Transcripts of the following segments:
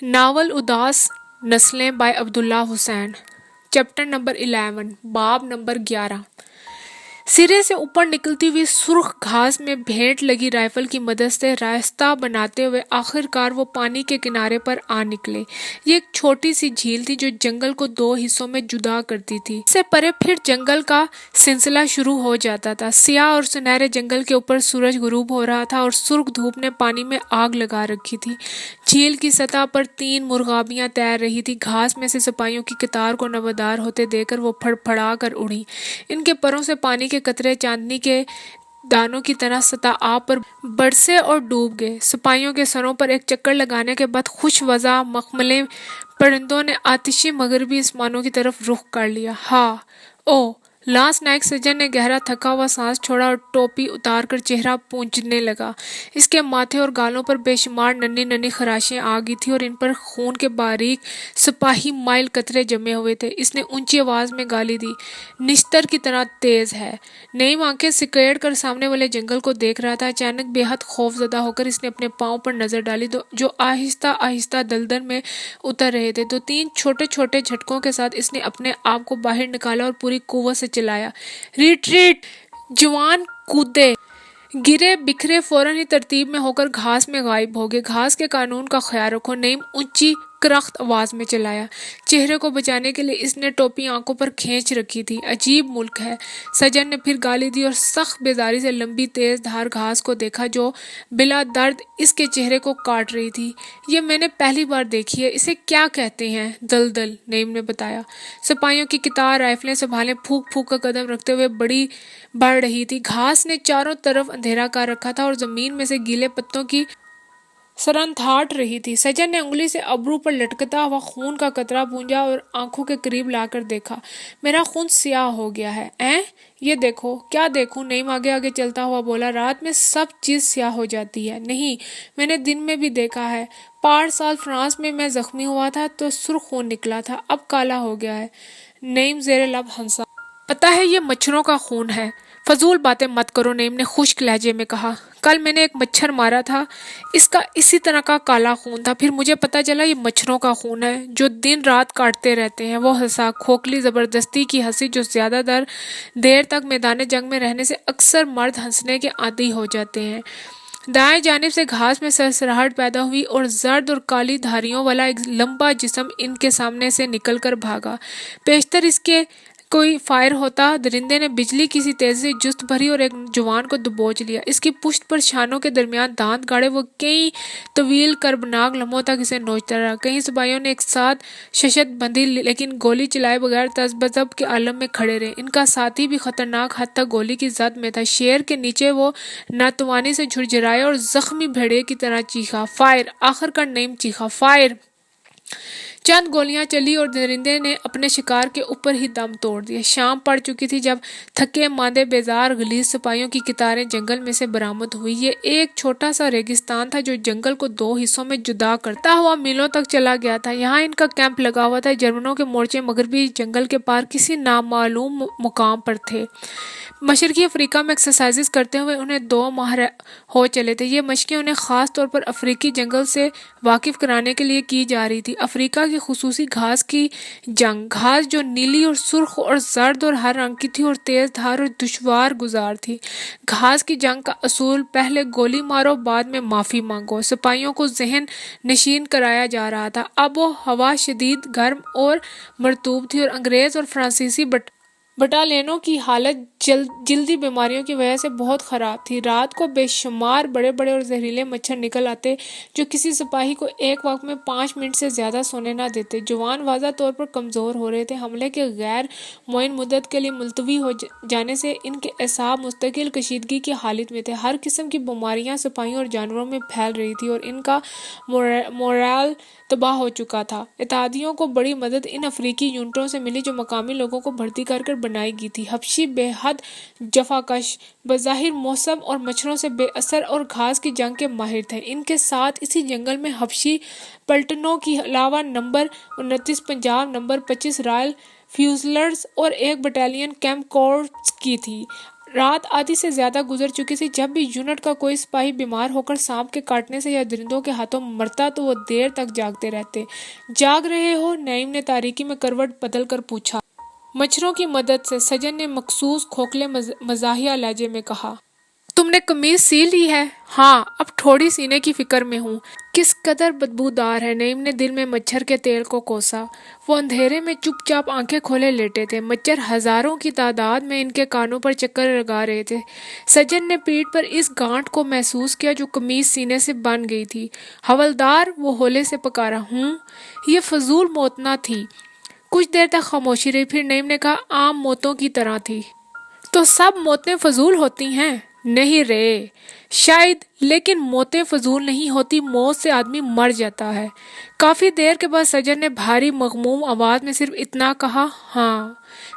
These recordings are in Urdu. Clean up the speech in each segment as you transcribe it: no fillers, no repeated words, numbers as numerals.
ناول اداس نسلیں by Abdullah Hussain, chapter number 11، باب نمبر 11۔ سرے سے اوپر نکلتی ہوئی سرخ گھاس میں بھینٹ لگی رائفل کی مدد سے راستہ بناتے ہوئے آخر کار وہ پانی کے کنارے پر آ نکلے۔ یہ ایک چھوٹی سی جھیل تھی جو جنگل کو دو حصوں میں جدا کرتی تھی۔ اس سے پرے پھر جنگل کا سلسلہ شروع ہو جاتا تھا۔ سیاہ اور سنہرے جنگل کے اوپر سورج غروب ہو رہا تھا اور سرخ دھوپ نے پانی میں آگ لگا رکھی تھی۔ جھیل کی سطح پر 3 مرغابیاں تیر رہی تھیں۔ گھاس میں سے سپاہیوں کی قطار کو نمودار ہوتے دیکھ کر وہ پھڑ پھڑا کر اڑیں۔ ان کے پروں سے پانی کے قطرے چاندنی کے دانوں کی طرح سطح آب پر برسے اور ڈوب گئے۔ سپاہیوں کے سروں پر ایک چکر لگانے کے بعد خوش وضع مخملے پرندوں نے آتشی مغربی آسمانوں کی طرف رخ کر لیا۔ ہاں، او! لانس نائک سجن نے گہرا تھکا ہوا سانس چھوڑا اور ٹوپی اتار کر چہرہ پونجھنے لگا۔ اس کے ماتھے اور گالوں پر بے شمار ننھی ننھی خراشیں آ گئی تھیں اور ان پر خون کے باریک سپاہی مائل قطرے جمے ہوئے تھے۔ اس نے اونچی آواز میں گالی دی، نشتر کی طرح تیز ہے۔ نعیم آنکھیں سکیڑ کر سامنے والے جنگل کو دیکھ رہا تھا۔ اچانک بے حد خوف زدہ ہو کر اس نے اپنے پاؤں پر نظر ڈالی جو آہستہ آہستہ دلدل میں اتر رہے تھے۔ 2-3 چھوٹے چھوٹے جھٹکوں کے ساتھ اس نے اپنے آپ کو باہر نکالا اور پوری قوت سے چلایا، ریٹریٹ! جوان کودے، گرے بکھرے فوراً ہی ترتیب میں ہو کر گھاس میں غائب ہو گئے۔ گھاس کے قانون کا خیال رکھو، نعیم اونچی کرخت آواز میں چلایا۔ چہرے کو بچانے کے لیے اس نے ٹوپی آنکھوں پر کھینچ رکھی تھی۔ عجیب ملک ہے۔ سجن نے پھر گالی دی اور سخت بیزاری سے لمبی تیز دھار گھاس کو دیکھا جو بلا درد اس کے چہرے کو کاٹ رہی تھی۔ یہ میں نے پہلی بار دیکھی ہے، اسے کیا کہتے ہیں؟ دلدل، نعیم نے بتایا۔ سپاہیوں کی قطار رائفلیں سنبھالے پھونک پھونک کر قدم رکھتے ہوئے بڑھ رہی تھی۔ گھاس نے چاروں طرف اندھیرا کر رکھا تھا اور زمین میں سے گیلے پتوں کی سرنتھاٹ رہی تھی۔ سجن نے انگلی سے ابرو پر لٹکتا ہوا خون کا قطرہ پونجا اور آنکھوں کے قریب لا کر دیکھا۔ میرا خون سیاہ ہو گیا ہے۔ یہ دیکھو۔ کیا دیکھوں؟ نعیم آگے آگے چلتا ہوا بولا۔ رات میں سب چیز سیاہ ہو جاتی ہے۔ نہیں، میں نے دن میں بھی دیکھا ہے۔ 5 سال فرانس میں زخمی ہوا تھا تو سرخ خون نکلا تھا، اب کالا ہو گیا ہے۔ نعیم زیر لب ہنسا۔ پتہ ہے یہ مچھروں کا خون ہے۔ فضول باتیں مت کرو، نعیم نے خشک لہجے میں کہا۔ کل میں نے ایک مچھر مارا تھا، اس کا اسی طرح کا کالا خون تھا۔ پھر مجھے پتہ چلا یہ مچھروں کا خون ہے جو دن رات کاٹتے رہتے ہیں۔ وہ ہنسا، کھوکھلی زبردستی کی ہنسی جو زیادہ دیر تک میدان جنگ میں رہنے سے اکثر مرد ہنسنے کے عادی ہو جاتے ہیں۔ دائیں جانب سے گھاس میں سرسراہٹ پیدا ہوئی اور زرد اور کالی دھاریوں والا ایک لمبا جسم ان کے سامنے سے نکل کر بھاگا۔ پیشتر اس کے کوئی فائر ہوتا۔ درندے نے بجلی کی سی تیزی سے جست بھری اور ایک جوان کو دبوچ لیا۔ اس کی پشت پر شانوں کے درمیان دانت گاڑے وہ کئی طویل کربناک لمحوں تک اسے نوچتا رہا۔ کئی سپاہیوں نے ایک ساتھ ششت بندھی لیکن گولی چلائے بغیر تذبذب کے عالم میں کھڑے رہے۔ ان کا ساتھی بھی خطرناک حد تک گولی کی زد میں تھا۔ شیر کے نیچے وہ ناتوانی سے جھرجھرایا اور زخمی بھیڑیے کی طرح چیخا، فائر! آخر کار نعیم چیخا، فائر! چند گولیاں چلی اور درندے نے اپنے شکار کے اوپر ہی دم توڑ دیا۔ شام پڑ چکی تھی جب تھکے ماندے بیزار غلیظ سپاہیوں کی قطاریں جنگل میں سے برآمد ہوئی۔ یہ ایک چھوٹا سا ریگستان تھا جو جنگل کو 2 حصوں میں جدا کرتا ہوا میلوں تک چلا گیا تھا۔ یہاں ان کا کیمپ لگا ہوا تھا۔ جرمنوں کے مورچے مغربی جنگل کے پار کسی نامعلوم مقام پر تھے۔ مشرقی افریقہ میں ایکسرسائز کرتے ہوئے انہیں 2 ماہ ہو چلے تھے۔ یہ مشقیں انہیں خاص طور پر افریقی جنگل سے واقف کرانے کے لیے کی جا رہی تھی۔ افریقہ کی خصوصی گھاس کی جنگ، گھاس جو نیلی اور سرخ اور زرد اور ہر رنگ کی تھی اور تیز دھار اور دشوار گزار تھی۔ گھاس کی جنگ کا اصول، پہلے گولی مارو بعد میں معافی مانگو، سپاہیوں کو ذہن نشین کرایا جا رہا تھا۔ آب و ہوا شدید گرم اور مرطوب تھی اور انگریز اور فرانسیسی بٹالینوں کی حالت جلدی بیماریوں کی وجہ سے بہت خراب تھی۔ رات کو بے شمار بڑے بڑے اور زہریلے مچھر نکل آتے جو کسی سپاہی کو ایک وقت میں 5 منٹ سے زیادہ سونے نہ دیتے۔ جوان واضح طور پر کمزور ہو رہے تھے۔ حملے کے غیر معین مدت کے لیے ملتوی ہو جانے سے ان کے اعصاب مستقل کشیدگی کی حالت میں تھے۔ ہر قسم کی بیماریاں سپاہیوں اور جانوروں میں پھیل رہی تھی اور ان کا مورال تباہ ہو چکا تھا۔ اتحادیوں کو بڑی مدد ان افریقی یونٹوں سے ملی جو مقامی لوگوں کو بھرتی کر بنائی گئی تھی۔ حبشی بے حد جفاکش، بظاہر موسم اور مچھروں سے بے اثر اور گھاس کی جنگ کے ماہر تھے۔ ان کے ساتھ اسی جنگل میں حبشی پلٹنوں کے علاوہ نمبر 29 پنجاب، نمبر 25 رائل فیوزلرز اور ایک بٹالین کیمپ کورپس کی تھی۔ رات آدھی سے زیادہ گزر چکی تھی۔ جب بھی یونٹ کا کوئی سپاہی بیمار ہو کر سانپ کے کاٹنے سے یا درندوں کے ہاتھوں مرتا تو وہ دیر تک جاگتے رہتے۔ جاگ رہے ہو؟ نعیم نے تاریکی میں کروٹ بدل کر پوچھا۔ مچھروں کی مدد سے، سجن نے مخصوص کھوکھلے مزاحیہ لہجے میں کہا۔ تم نے قمیض سی لی ہے؟ ہاں، اب تھوڑی سینے کی فکر میں ہوں۔ کس قدر بدبودار ہے، نعیم نے دل میں مچھر کے تیل کو کوسا۔ وہ اندھیرے میں چپ چاپ آنکھیں کھولے لیٹے تھے، مچھر ہزاروں کی تعداد میں ان کے کانوں پر چکر لگا رہے تھے۔ سجن نے پیٹھ پر اس گانٹھ کو محسوس کیا جو قمیض سینے سے بن گئی تھی۔ حوالدار، وہ ہولے سے پکارا۔ یہ فضول موت نہ تھی۔ کچھ دیر تک خاموشی رہی، پھر نعیم نے کہا، عام موتوں کی طرح تھی۔ تو سب موتیں فضول ہوتی ہیں؟ نہیں رے، شاید، لیکن موتیں فضول نہیں ہوتی، موت سے آدمی مر جاتا ہے۔ کافی دیر کے بعد سجن نے بھاری مغموم آواز میں صرف اتنا کہا، ہاں۔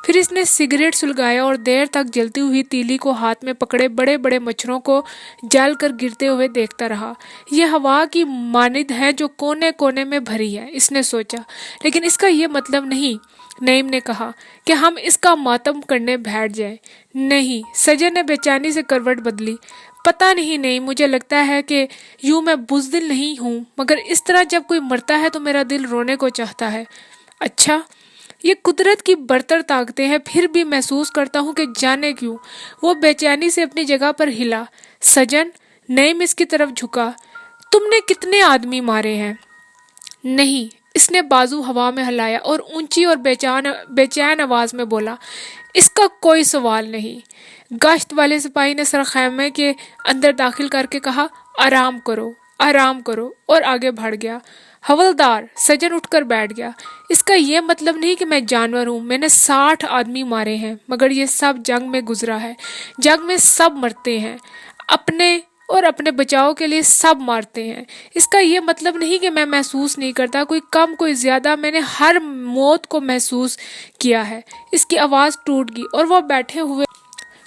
پھر اس نے سگریٹ سلگایا اور دیر تک جلتی ہوئی تیلی کو ہاتھ میں پکڑے بڑے بڑے مچھروں کو جل کر گرتے ہوئے دیکھتا رہا۔ یہ ہوا کی مانند ہے جو کونے کونے میں بھری ہے، اس نے سوچا، لیکن اس کا یہ مطلب نہیں، نعیم نے کہا، کہ ہم اس کا ماتم کرنے بیٹھ جائیں۔ نہیں، سجن نے بے چینی سے کروٹ بدلی۔ پتہ نہیں، نعیم، مجھے لگتا ہے کہ یوں میں بزدل نہیں ہوں، مگر اس طرح جب کوئی مرتا ہے تو میرا دل رونے کو چاہتا ہے۔ اچھا، یہ قدرت کی برتر طاقتیں ہیں، پھر بھی محسوس کرتا ہوں کہ جانے کیوں۔ وہ بے چینی سے اپنی جگہ پر ہلا۔ سجن، نعیم اس کی طرف جھکا، تم نے کتنے آدمی مارے ہیں؟ نہیں، اس نے بازو ہوا میں ہلایا اور اونچی اور بے چین آواز میں بولا، اس کا کوئی سوال نہیں۔ گشت والے سپاہی نے سر خیمے کے اندر داخل کر کے کہا، آرام کرو، آرام کرو، اور آگے بڑھ گیا۔ حوالدار، سجن اٹھ کر بیٹھ گیا، اس کا یہ مطلب نہیں کہ میں جانور ہوں، میں نے 60 آدمی مارے ہیں، مگر یہ سب جنگ میں گزرا ہے۔ جنگ میں سب مرتے ہیں، اپنے اور اپنے بچاؤ کے لیے سب مارتے ہیں۔ اس کا یہ مطلب نہیں کہ میں محسوس نہیں کرتا، کوئی کم کوئی زیادہ، میں نے ہر موت کو محسوس کیا ہے۔ اس کی آواز ٹوٹ گئی اور وہ بیٹھے ہوئے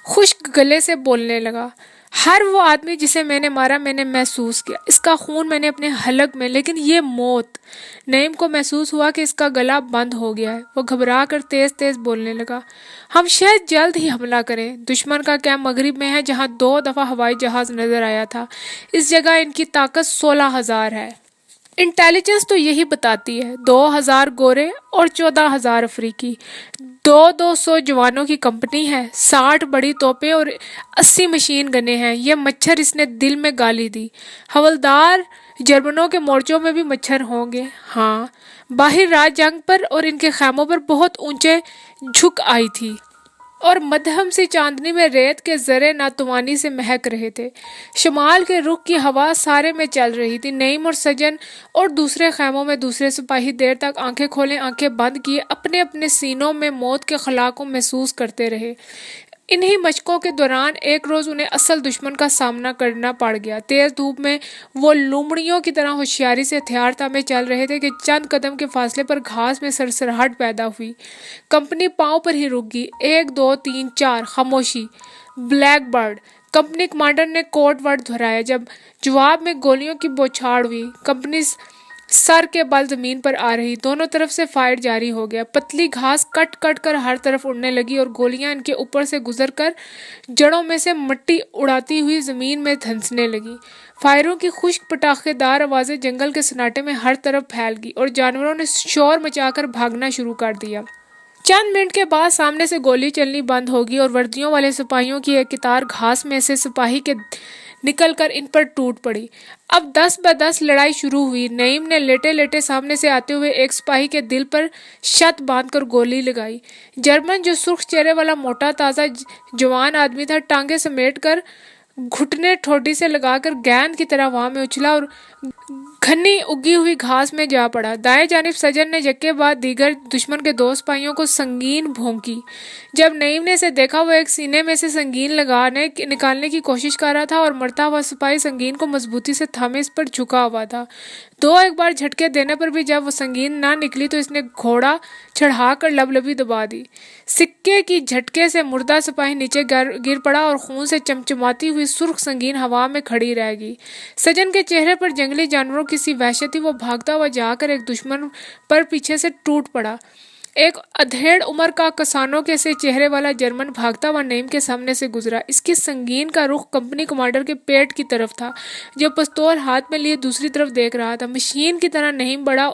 خشک گلے سے بولنے لگا، ہر وہ آدمی جسے میں نے مارا میں نے محسوس کیا، اس کا خون میں نے اپنے حلق میں، لیکن یہ موت۔ نعیم کو محسوس ہوا کہ اس کا گلا بند ہو گیا ہے۔ وہ گھبرا کر تیز تیز بولنے لگا، ہم شاید جلد ہی حملہ کریں۔ دشمن کا کیمپ مغرب میں ہے، جہاں 2 دفعہ ہوائی جہاز نظر آیا تھا۔ اس جگہ ان کی طاقت 16,000 ہے۔ انٹیلیجنس تو یہی بتاتی ہے، 2,000 گورے اور 14,000 افریقی، 200 جوانوں کی کمپنی ہے، 60 بڑی توپیں اور 80 مشین گنیں ہیں۔ یہ مچھر، اس نے دل میں گالی دی۔ حوالدار، جرمنوں کے مورچوں میں بھی مچھر ہوں گے؟ ہاں، باہر رات جنگ پر اور ان کے خیموں پر بہت اونچے جھک آئی تھی، اور مدھم سی چاندنی میں ریت کے ذرے ناتوانی سے مہک رہے تھے۔ شمال کے رخ کی ہوا سارے میں چل رہی تھی۔ نعیم اور سجن اور دوسرے خیموں میں دوسرے سپاہی دیر تک آنکھیں کھولے آنکھیں بند کیے اپنے اپنے سینوں میں موت کے خلا کو محسوس کرتے رہے۔ انہی مشقوں کے دوران ایک روز انہیں اصل دشمن کا سامنا کرنا پڑ گیا۔ تیز دھوپ میں وہ لومڑیوں کی طرح ہوشیاری سے ہتھیار تامے چل رہے تھے کہ چند قدم کے فاصلے پر گھاس میں سرسراہٹ پیدا ہوئی۔ کمپنی پاؤں پر ہی رک گئی۔ 1 2 3 4، خاموشی۔ بلیک برڈ، کمپنی کمانڈر نے کوڈ ورڈ دہرایا۔ جب جواب میں گولیوں کی بوچھاڑ ہوئی، کمپنی سر کے بل زمین پر آ رہی، دونوں طرف سے فائر جاری ہو گیا۔ پتلی گھاس کٹ کٹ کر ہر طرف اڑنے لگی اور گولیاں ان کے اوپر سے گزر کر جڑوں میں سے مٹی اڑاتی ہوئی زمین میں دھنسنے لگی۔ فائروں کی خشک پٹاخے دار آوازیں جنگل کے سناٹے میں ہر طرف پھیل گئی اور جانوروں نے شور مچا کر بھاگنا شروع کر دیا۔ چند منٹ کے بعد سامنے سے گولی چلنی بند ہوگی اور وردیوں والے سپاہیوں کی ایک قطار گھاس میں سے سپاہی کے نکل کر ان پر ٹوٹ پڑی۔ اب 10 ب10 لڑائی شروع ہوئی۔ نعیم نے لیٹے لیٹے سامنے سے آتے ہوئے ایک سپاہی کے دل پر شت باندھ کر گولی لگائی۔ جرمن، جو سرخ چہرے والا موٹا تازہ جوان آدمی تھا، ٹانگیں سمیٹ کر گھٹنے ٹھوڈی سے لگا کر گیند کی طرح ہوا میں اچھلا اور گھنی اگی ہوئی گھاس میں جا پڑا۔ دائیں جانب سجن نے یکے بعد دیگر دشمن کے 2 سپاہیوں کو سنگین بھونکی۔ جب نعیم نے اسے دیکھا، وہ ایک سینے میں سے سنگین نکالنے کی کوشش کر رہا تھا اور مرتا ہوا سپاہی سنگین کو مضبوطی سے تھامے اس پر جھکا ہوا تھا۔ 2 بار جھٹکے دینے پر بھی جب وہ سنگین نہ نکلی تو اس نے گھوڑا چڑھا کر لبلبی دبا دی۔ سکے کی جھٹکے سے مردہ سپاہی نیچے گر پڑا اور خون سے چمچماتی ہوئی سرخ سنگین ہوا میں کھڑی رہ گئی۔ سجن کے چہرے پر جنگلی جانوروں کی سی وحشت تھی۔ وہ بھاگتا ہوا جا کر ایک دشمن پر پیچھے سے ٹوٹ پڑا۔ ایک ادھیڑ عمر کا کسانوں کے سے چہرے والا جرمن بھاگتا ہوا نعیم کے سامنے سے گزرا۔ اس کی سنگین کا رخ کمپنی کمانڈر کے پیٹ کی طرف تھا، جو پستول ہاتھ میں لیے دوسری طرف دیکھ رہا تھا۔ مشین کی طرح نعیم بڑا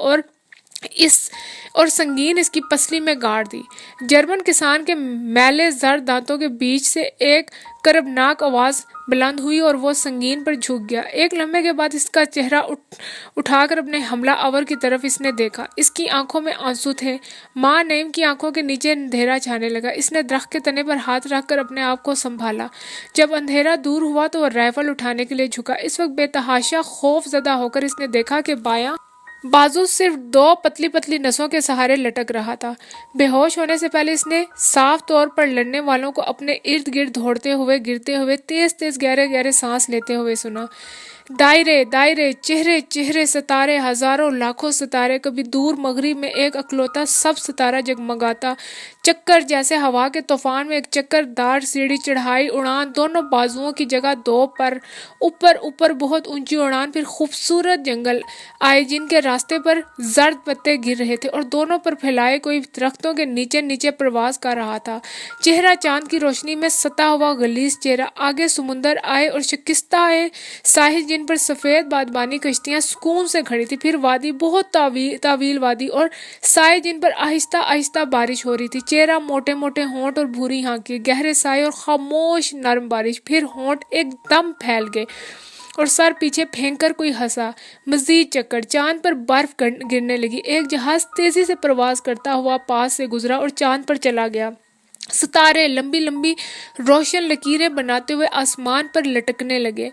اور سنگین اس کی پسلی میں گاڑ دی۔ جرمن کسان کے میلے زرد دانتوں کے بیچ سے ایک کربناک آواز بلند ہوئی اور وہ سنگین پر جھک گیا۔ ایک لمحے کے بعد اس کا چہرہ اٹھا کر اپنے حملہ آور کی طرف اس نے دیکھا۔ اس کی آنکھوں میں آنسو تھے۔ ماں نعیم کی آنکھوں کے نیچے اندھیرا چھانے لگا۔ اس نے درخت کے تنے پر ہاتھ رکھ کر اپنے آپ کو سنبھالا۔ جب اندھیرا دور ہوا تو وہ رائفل اٹھانے کے لیے جھکا۔ اس وقت بے تحاشا خوف زدہ ہو کر اس نے دیکھا کہ بایاں بازو صرف دو پتلی پتلی نسوں کے سہارے لٹک رہا تھا۔ بے ہوش ہونے سے پہلے اس نے صاف طور پر لڑنے والوں کو اپنے ارد گرد دوڑتے ہوئے، گرتے ہوئے، تیز تیز گہرے گہرے سانس لیتے ہوئے سنا۔ دائرے دائرے، چہرے چہرے، ستارے، ہزاروں لاکھوں ستارے، کبھی دور مغرب میں ایک اکلوتا سب ستارہ جگمگاتا، چکر جیسے ہوا کے طوفان میں ایک چکر دار سیڑھی، چڑھائی، اڑان، دونوں بازوؤں کی جگہ دو پر، اوپر اوپر بہت اونچی اڑان، پھر خوبصورت جنگل آئے جن کے راستے پر زرد پتے گر رہے تھے اور دونوں پر پھیلائے کوئی درختوں کے نیچے نیچے پرواز کر رہا تھا۔ چہرہ چاند کی روشنی میں ستا ہوا غلیظ چہرہ، آگے سمندر آئے اور شکستہ آئے ساحل جن پر سفید بادبانی کشتیاں سکون سے کھڑی تھی، پھر وادی، بہت طویل وادی، اور سائے جن پر آہستہ آہستہ بارش ہو رہی تھی۔ چہرہ، موٹے موٹے ہونٹ اور بھوری آنکھیں، گہرے سائے اور خاموش نرم بارش، پھر ہونٹ ایک دم پھیل گئے اور سر پیچھے پھینک کر کوئی ہنسا۔ مزید چکر، چاند پر برف گرنے لگی۔ ایک جہاز تیزی سے پرواز کرتا ہوا پاس سے گزرا اور چاند پر چلا گیا۔ ستارے لمبی لمبی روشن لکیریں بناتے ہوئے آسمان پر لٹکنے لگے۔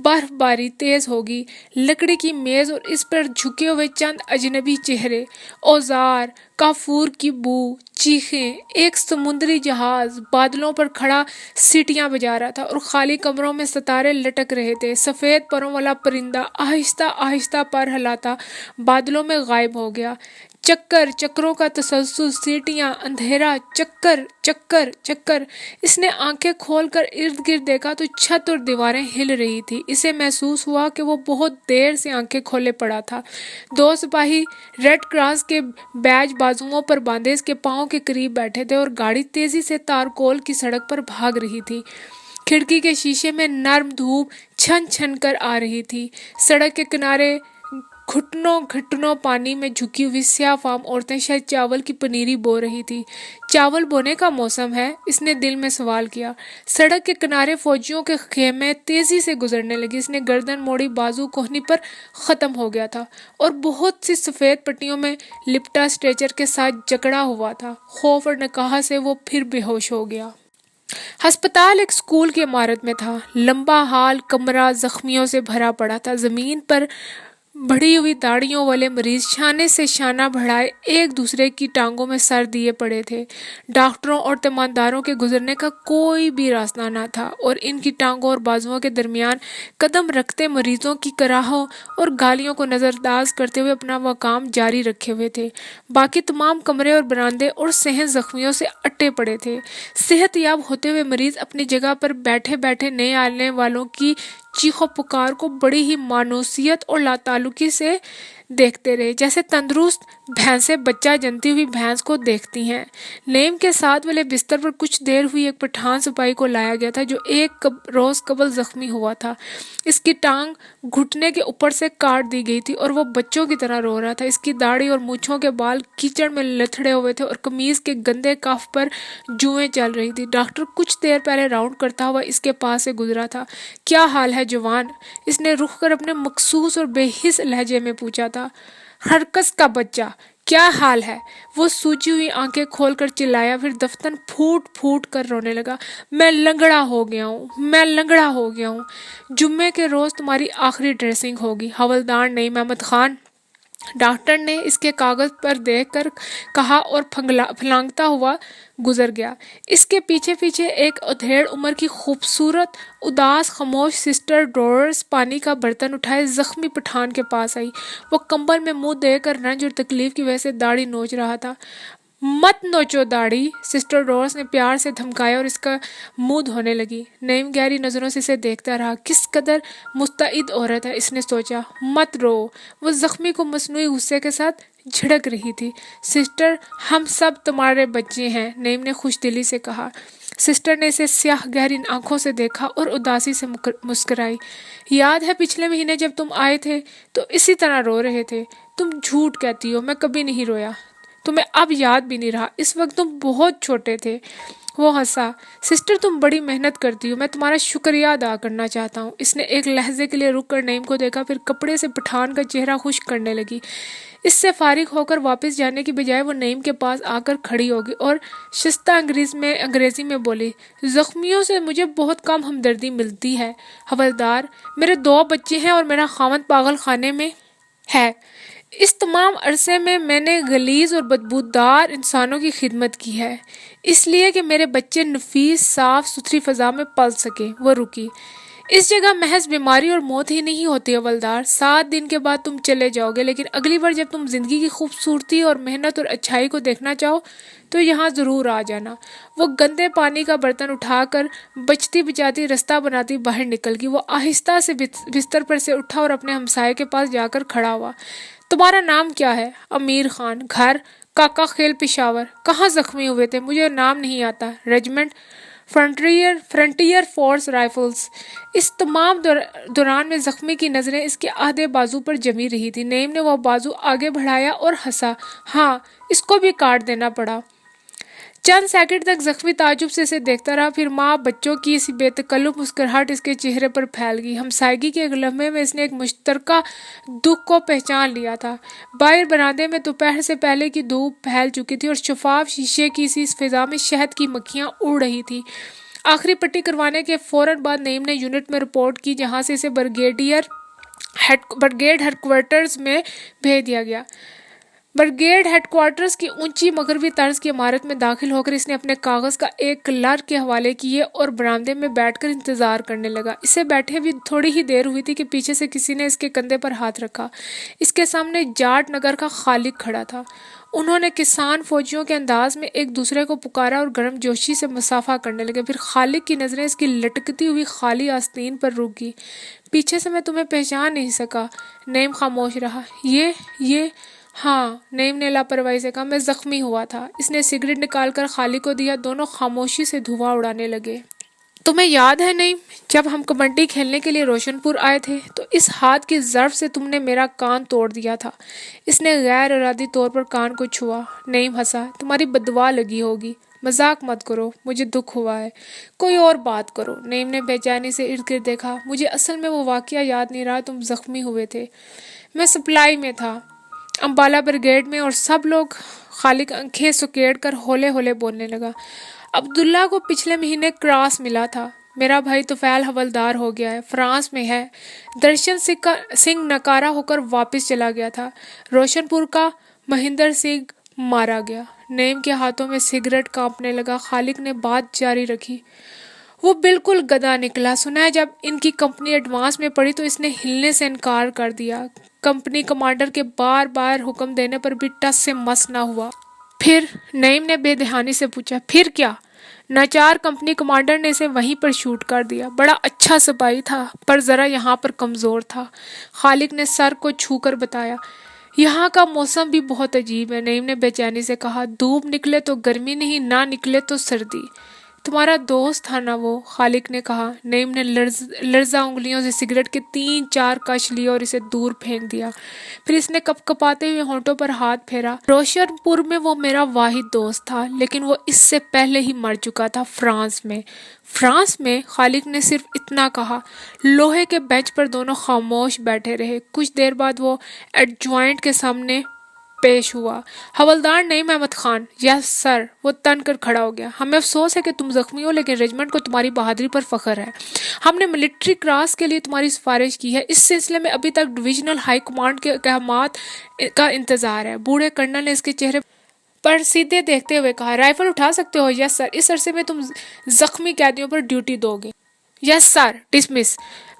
برف باری تیز ہوگی۔ لکڑی کی میز اور اس پر جھکے ہوئے چند اجنبی چہرے، اوزار، کافور کی بو، چیخیں۔ ایک سمندری جہاز بادلوں پر کھڑا سیٹیاں بجا رہا تھا اور خالی کمروں میں ستارے لٹک رہے تھے۔ سفید پروں والا پرندہ آہستہ آہستہ پر ہلاتا بادلوں میں غائب ہو گیا۔ چکر، چکروں کا تسلسل، سیٹیاں، اندھیرا، چکر چکر چکر۔ اس نے آنکھیں کھول کر ارد گرد دیکھا تو چھت اور دیواریں ہل رہی تھی۔ اسے محسوس ہوا کہ وہ بہت دیر سے آنکھیں کھولے پڑا تھا۔ دو سپاہی ریڈ کراس کے بیج بازوؤں پر باندھے اس کے پاؤں کے قریب بیٹھے تھے اور گاڑی تیزی سے تارکول کی سڑک پر بھاگ رہی تھی۔ کھڑکی کے شیشے میں نرم دھوپ چھن چھن کر آ رہی تھی۔ سڑک کے کنارے گھٹنوں گھٹنوں پانی میں جھکی ہوئی سیاہ فام عورتیں شاید چاول کی پنیری بو رہی تھی۔ چاول بونے کا موسم ہے؟ اس نے دل میں سوال کیا۔ سڑک کے کنارے فوجیوں کے خیمے تیزی سے گزرنے لگے۔ اس نے گردن موڑی، بازو کوہنی پر ختم ہو گیا تھا اور بہت سی سفید پٹیوں میں لپٹا اسٹریچر کے ساتھ جکڑا ہوا تھا۔ خوف اور نکاح سے وہ پھر بے ہوش ہو گیا۔ ہسپتال ایک اسکول کی عمارت میں تھا۔ لمبا ہال کمرہ زخمیوں سے بھرا پڑا تھا۔ زمین پر بڑھی ہوئی داڑھیوں والے مریض شانے سے شانہ بڑھائے ایک دوسرے کی ٹانگوں میں سر دیے پڑے تھے۔ ڈاکٹروں اور تیمارداروں کے گزرنے کا کوئی بھی راستہ نہ تھا اور ان کی ٹانگوں اور بازوؤں کے درمیان قدم رکھتے مریضوں کی کراہوں اور گالیوں کو نظر انداز کرتے ہوئے اپنا وہ کام جاری رکھے ہوئے تھے۔ باقی تمام کمرے اور برآمدے اور صحن زخمیوں سے اٹے پڑے تھے۔ صحت یاب ہوتے ہوئے مریض اپنی جگہ پر بیٹھے بیٹھے نئے آنے والوں کی چیخ و پکار کو بڑی ہی مانوسیت اور لاتعلقی سے دیکھتے رہے، جیسے تندرست بھینسیں بچہ جنتی ہوئی بھینس کو دیکھتی ہیں۔ نعیم کے ساتھ والے بستر پر کچھ دیر ہوئی ایک پٹھان سپاہی کو لایا گیا تھا جو ایک روز قبل زخمی ہوا تھا۔ اس کی ٹانگ گھٹنے کے اوپر سے کاٹ دی گئی تھی اور وہ بچوں کی طرح رو رہا تھا۔ اس کی داڑھی اور مونچھوں کے بال کیچڑ میں لتھڑے ہوئے تھے اور قمیض کے گندے کف پر جوئیں چل رہی تھی۔ ڈاکٹر کچھ دیر پہلے راؤنڈ کرتا ہوا اس کے پاس سے گزرا تھا۔ کیا حال ہے جوان؟ اس نے رک کر اپنے مخصوص اور بے حس لہجے میں پوچھا تھا۔ ہرکس کا بچہ، کیا حال ہے؟ وہ سوجی ہوئی آنکھیں کھول کر چلایا، پھر دفتن پھوٹ پھوٹ کر رونے لگا۔ میں لنگڑا ہو گیا ہوں، میں لنگڑا ہو گیا ہوں۔ جمعے کے روز تمہاری آخری ڈریسنگ ہوگی، حوالدار نعیم احمد خان۔ ڈاکٹر نے اس کے کاغذ پر دیکھ کر کہا اور پھلانگتا ہوا گزر گیا۔ اس کے پیچھے پیچھے ایک ادھیڑ عمر کی خوبصورت اداس خاموش سسٹر ڈولورس پانی کا برتن اٹھائے زخمی پٹھان کے پاس آئی۔ وہ کمبل میں منہ دے کر رنج اور تکلیف کی وجہ سے داڑھی نوچ رہا تھا۔ مت نوچو داڑھی، سسٹر روز نے پیار سے دھمکایا اور اس کا منہ دھونے لگی۔ نعیم گہری نظروں سے اسے دیکھتا رہا۔ کس قدر مستعد عورت ہے، اس نے سوچا۔ مت رو، وہ زخمی کو مصنوعی غصے کے ساتھ جھڑک رہی تھی۔ سسٹر، ہم سب تمہارے بچے ہیں، نعیم نے خوش دلی سے کہا۔ سسٹر نے اسے سیاہ گہری آنکھوں سے دیکھا اور اداسی سے مسکرائی۔ یاد ہے پچھلے مہینے جب تم آئے تھے تو اسی طرح رو رہے تھے؟ تم جھوٹ کہتی ہو، میں کبھی نہیں رویا۔ تمہیں اب یاد بھی نہیں رہا، اس وقت تم بہت چھوٹے تھے۔ وہ ہنسا۔ سسٹر، تم بڑی محنت کرتی ہو، میں تمہارا شکریہ ادا کرنا چاہتا ہوں۔ اس نے ایک لحظے کے لیے رک کر نعیم کو دیکھا، پھر کپڑے سے پٹھان کا چہرہ خشک کرنے لگی۔ اس سے فارغ ہو کر واپس جانے کی بجائے وہ نعیم کے پاس آ کر کھڑی ہوگی اور شستہ انگریزی میں بولی، زخمیوں سے مجھے بہت کم ہمدردی ملتی ہے حوالدار، میرے 2 بچے ہیں اور میرا خاوند پاگل خانے میں ہے۔ اس تمام عرصے میں میں نے غلیظ اور بدبودار انسانوں کی خدمت کی ہے، اس لیے کہ میرے بچے نفیس صاف ستھری فضا میں پل سکیں۔ وہ رکی۔ اس جگہ محض بیماری اور موت ہی نہیں ہوتی حوالدار، 7 دن کے بعد تم چلے جاؤ گے، لیکن اگلی بار جب تم زندگی کی خوبصورتی اور محنت اور اچھائی کو دیکھنا چاہو تو یہاں ضرور آ جانا۔ وہ گندے پانی کا برتن اٹھا کر بچتی بچاتی رستہ بناتی باہر نکل گئی۔ وہ آہستہ سے بستر پر سے اٹھا اور اپنے ہمسائے کے پاس جا کر کھڑا ہوا۔ تمہارا نام کیا ہے؟ امیر خان۔ گھر؟ کاکا خیل پشاور۔ کہاں زخمی ہوئے تھے؟ مجھے نام نہیں آتا۔ Regiment Frontier Force Rifles. اس تمام دوران میں زخمی کی نظریں اس کے آدھے بازو پر جمی رہی تھی۔ نعیم نے وہ بازو آگے بڑھایا اور ہنسا۔ ہاں، اس کو بھی کاٹ دینا پڑا۔ چند سیکنڈ تک زخمی تعجب سے اسے دیکھتا رہا، پھر ماں بچوں کی اسی بے تکلف مسکراہٹ اس کے چہرے پر پھیل گئی۔ ہمسائیگی کے ایک لمحے میں اس نے ایک مشترکہ دکھ کو پہچان لیا تھا۔ باہر برآمدے میں دوپہر سے پہلے کی دھوپ پھیل چکی تھی اور شفاف شیشے کی اسی فضا میں شہد کی مکھیاں اڑ رہی تھیں۔ آخری پٹی کروانے کے فوراً بعد نعیم نے یونٹ میں رپورٹ کی، جہاں سے اسے برگیڈ ہیڈ کوارٹرز میں بھیج دیا گیا۔ برگیڈ ہیڈ کوارٹرز کی اونچی مغربی طرز کی عمارت میں داخل ہو کر اس نے اپنے کاغذ کا ایک کلرک کے حوالے کیے اور برآمدے میں بیٹھ کر انتظار کرنے لگا۔ اسے بیٹھے بھی تھوڑی ہی دیر ہوئی تھی کہ پیچھے سے کسی نے اس کے کندھے پر ہاتھ رکھا۔ اس کے سامنے جاٹ نگر کا خالق کھڑا تھا۔ انہوں نے کسان فوجیوں کے انداز میں ایک دوسرے کو پکارا اور گرم جوشی سے مصافحہ کرنے لگے۔ پھر خالق کی نظریں اس کی لٹکتی ہوئی خالی آستین پر رک گئی۔ پیچھے سے میں تمہیں پہچان نہیں سکا۔ نعیم خاموش رہا۔ یہ ہاں، نعیم نے لاپرواہی سے کہا، میں زخمی ہوا تھا۔ اس نے سگریٹ نکال کر خالق کو دیا۔ دونوں خاموشی سے دھواں اڑانے لگے۔ تمہیں یاد ہے نعیم، جب ہم کبڈی کھیلنے کے لیے روشن پور آئے تھے تو اس ہاتھ کی ضرب سے تم نے میرا کان توڑ دیا تھا۔ اس نے غیر ارادی طور پر کان کو چھوا۔ نعیم ہنسا۔ تمہاری بددعا لگی ہوگی۔ مذاق مت کرو، مجھے دکھ ہوا ہے، کوئی اور بات کرو۔ نعیم نے بے چینی سے ارد گرد دیکھا۔ مجھے اصل میں وہ واقعہ یاد نہیں رہا، تم زخمی ہوئے تھے۔ میں سپلائی میں تھا، امبالہ بریگیڈ میں، اور سب لوگ۔ خالق آنکھیں سکیڑ کر ہولے ہولے بولنے لگا۔ عبداللہ کو پچھلے مہینے کراس ملا تھا۔ میرا بھائی طفیل حوالدار ہو گیا ہے، فرانس میں ہے۔ درشن سنگھ ناکارہ ہو کر واپس چلا گیا تھا۔ روشن پور کا مہندر سنگھ مارا گیا۔ نعیم کے ہاتھوں میں سگریٹ کانپنے لگا۔ خالق نے بات جاری رکھی۔ وہ بالکل گدھا نکلا۔ سنا ہے جب ان کی کمپنی ایڈوانس میں پڑی تو اس نے ہلنے سے انکار کر دیا۔ کمپنی کمانڈر کے بار بار حکم دینے پر بھی ٹس سے مس نہ ہوا۔ پھر؟ نعیم نے بے دہانی سے پوچھا۔ پھر کیا؟ ناچار کمپنی کمانڈر نے اسے وہیں پر شوٹ کر دیا۔ بڑا اچھا سپاہی تھا، پر ذرا یہاں پر کمزور تھا۔ خالق نے سر کو چھو کر بتایا۔ یہاں کا موسم بھی بہت عجیب ہے، نعیم نے بے چینی سے کہا۔ دھوپ نکلے تو گرمی نہیں، نہ نکلے تو سردی۔ تمہارا دوست تھا نا وہ، خالق نے کہا۔ نعیم نے لرزہ انگلیوں سے سگریٹ کے 3-4 کش لیے اور اسے دور پھینک دیا۔ پھر اس نے کپ کپاتے ہوئے ہونٹوں پر ہاتھ پھیرا۔ روشن پور میں وہ میرا واحد دوست تھا، لیکن وہ اس سے پہلے ہی مر چکا تھا، فرانس میں۔ فرانس میں؟ خالق نے صرف اتنا کہا۔ لوہے کے بینچ پر دونوں خاموش بیٹھے رہے۔ کچھ دیر بعد وہ ایڈجوائنٹ کے سامنے پیش ہوا۔ حوالدار نعیم احمد خان۔ یس سر۔ وہ تن کر کھڑا ہو گیا۔ ہمیں افسوس ہے کہ تم زخمی ہو، لیکن ریجمنٹ کو تمہاری بہادری پر فخر ہے۔ ہم نے ملٹری کراس کے لیے تمہاری سفارش کی ہے۔ اس سلسلے میں ابھی تک ڈویژنل ہائی کمانڈ کے احکامات کا انتظار ہے۔ بوڑھے کرنل نے اس کے چہرے پر سیدھے دیکھتے ہوئے کہا۔ رائفل اٹھا سکتے ہو؟ یس سر۔ اس عرصے میں تم زخمی قیدیوں پر ڈیوٹی دو گے؟ یس سر۔ ڈسمس۔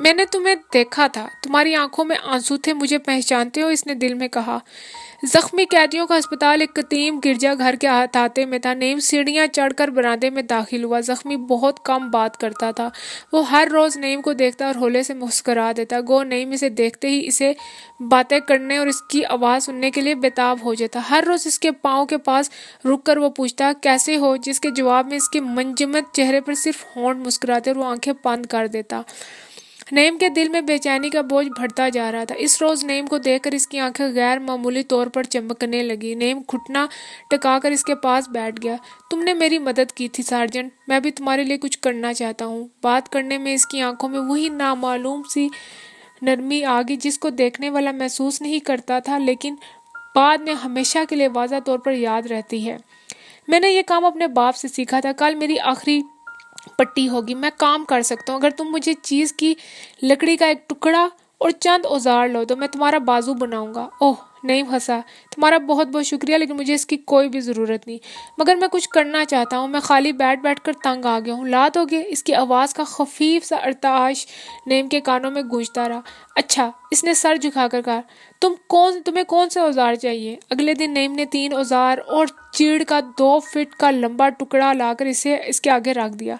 میں نے تمہیں دیکھا تھا، تمہاری آنکھوں میں آنسو تھے، مجھے پہچانتے ہو؟ اس نے دل میں کہا۔ زخمی قیدیوں کا ہسپتال ایک قدیم گرجا گھر کے احاطے میں تھا۔ نعیم سیڑھیاں چڑھ کر برآمدے میں داخل ہوا۔ زخمی بہت کم بات کرتا تھا۔ وہ ہر روز نعیم کو دیکھتا اور ہولے سے مسکرا دیتا۔ گو نعیم اسے دیکھتے ہی اسے باتیں کرنے اور اس کی آواز سننے کے لیے بےتاب ہو جاتا۔ ہر روز اس کے پاؤں کے پاس رک کر وہ پوچھتا کیسے ہو، جس کے جواب میں اس کے منجمد چہرے پر صرف ہونٹ مسکراتے اور وہ آنکھیں بند کر دیتا۔ نعیم کے دل میں بے چینی کا بوجھ بڑھتا جا رہا تھا۔ اس روز نعیم کو دیکھ کر اس کی آنکھیں غیر معمولی طور پر چمکنے لگی۔ نعیم گھٹنا ٹکا کر اس کے پاس بیٹھ گیا۔ تم نے میری مدد کی تھی سارجنٹ، میں بھی تمہارے لیے کچھ کرنا چاہتا ہوں۔ بات کرنے میں اس کی آنکھوں میں وہی نامعلوم سی نرمی آ گئی جس کو دیکھنے والا محسوس نہیں کرتا تھا لیکن بعد میں ہمیشہ کے لیے واضح طور پر یاد رہتی ہے۔ میں نے یہ کام اپنے باپ سے سیکھا تھا، کل میری آخری پٹی ہوگی، میں کام کر سکتا ہوں۔ اگر تم مجھے چیز کی لکڑی کا ایک ٹکڑا اور چند اوزار لو تو میں تمہارا بازو بناؤں گا۔ اوہ، نعیم ہنسا، تمہارا بہت بہت شکریہ لیکن مجھے اس کی کوئی بھی ضرورت نہیں، مگر میں کچھ کرنا چاہتا ہوں، میں خالی بیٹھ بیٹھ کر تنگ آ گیا ہوں۔ لا دو گے؟ اس کی آواز کا خفیف سا ارتعاش نعیم کے کانوں میں گونجتا رہا۔ اچھا، اس نے سر جھکا کر کہا، تمہیں کون سے اوزار چاہیے؟ اگلے دن نعیم نے 3 اوزار اور چیڑ کا 2 فٹ کا لمبا ٹکڑا لا کر اسے اس کے آگے رکھ دیا۔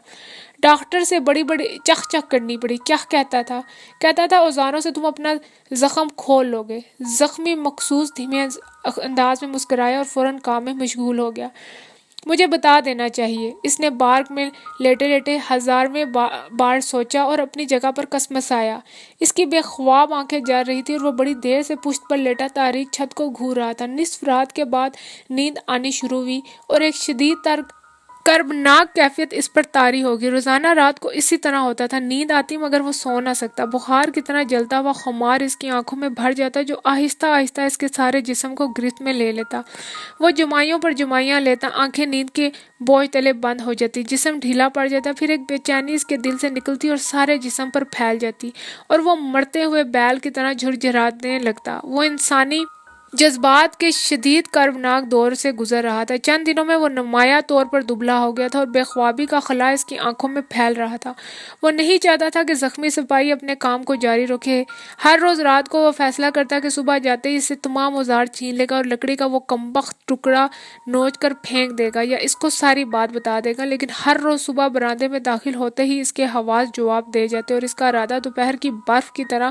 ڈاکٹر سے بڑی بڑی چخ چخ کرنی پڑی۔ کیا کہتا تھا؟ کہتا تھا اوزاروں سے تم اپنا زخم کھول لو گے۔ زخمی مخصوص دھیمے انداز میں مسکرایا اور فوراً کام میں مشغول ہو گیا۔ مجھے بتا دینا چاہیے، اس نے بارک میں لیٹے لیٹے 1000ویں بار سوچا اور اپنی جگہ پر کسمسایا۔ اس کی بے خواب آنکھیں جل رہی تھی اور وہ بڑی دیر سے پشت پر لیٹا تاریک چھت کو گھور رہا تھا۔ نصف رات کے بعد نیند آنی شروع ہوئی اور ایک شدید تر کربناک کیفیت اس پر طاری ہوگی۔ روزانہ رات کو اسی طرح ہوتا تھا، نیند آتی مگر وہ سو نہ سکتا۔ بخار کی طرح جلتا ہوا خمار اس کی آنکھوں میں بھر جاتا جو آہستہ آہستہ اس کے سارے جسم کو گرفت میں لے لیتا۔ وہ جمائیوں پر جمائیاں لیتا، آنکھیں نیند کے بوجھ تلے بند ہو جاتی، جسم ڈھیلا پڑ جاتا، پھر ایک بے چینی اس کے دل سے نکلتی اور سارے جسم پر پھیل جاتی اور وہ مرتے ہوئے بیل کی طرح جھرجھرانے لگتا۔ وہ انسانی جذبات کے شدید کربناک دور سے گزر رہا تھا۔ چند دنوں میں وہ نمایاں طور پر دبلا ہو گیا تھا اور بے خوابی کا خلا اس کی آنکھوں میں پھیل رہا تھا۔ وہ نہیں چاہتا تھا کہ زخمی سپاہی اپنے کام کو جاری رکھے۔ ہر روز رات کو وہ فیصلہ کرتا کہ صبح جاتے ہی اس سے تمام اوزار چھین لے گا اور لکڑی کا وہ کمبخت ٹکڑا نوچ کر پھینک دے گا یا اس کو ساری بات بتا دے گا، لیکن ہر روز صبح برآمدے میں داخل ہوتے ہی اس کے حواس جواب دے جاتے اور اس کا ارادہ دوپہر کی برف کی طرح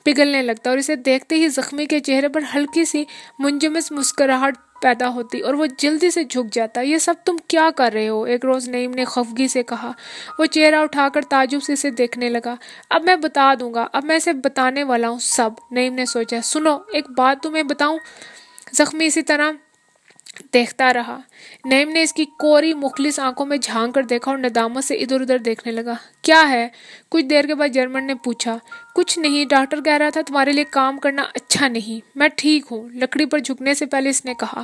پگھلنے لگتا اور اسے دیکھتے ہی زخمی کے چہرے پر ہلکی سی منجمد مسکراہٹ پیدا ہوتی اور وہ جلدی سے جھک جاتا۔ یہ سب تم کیا کر رہے ہو؟ ایک روز نعیم نے خفگی سے کہا۔ وہ چہرہ اٹھا کر تعجب سے اسے دیکھنے لگا۔ اب میں بتا دوں گا، اب میں اسے بتانے والا ہوں سب۔ نعیم نے سوچا، سنو ایک بات تمہیں بتاؤں؟ زخمی اسی طرح دیکھتا رہا۔ نعیم نے اس کی کوری مخلص آنکھوں میں جھانک کر دیکھا اور ندامت سے ادھر ادھر دیکھنے لگا۔ کیا ہے؟ کچھ دیر کے بعد جرمن نے پوچھا۔ کچھ نہیں، ڈاکٹر کہہ رہا تھا تمہارے لیے کام کرنا اچھا نہیں۔ میں ٹھیک ہوں، لکڑی پر جھکنے سے پہلے اس نے کہا۔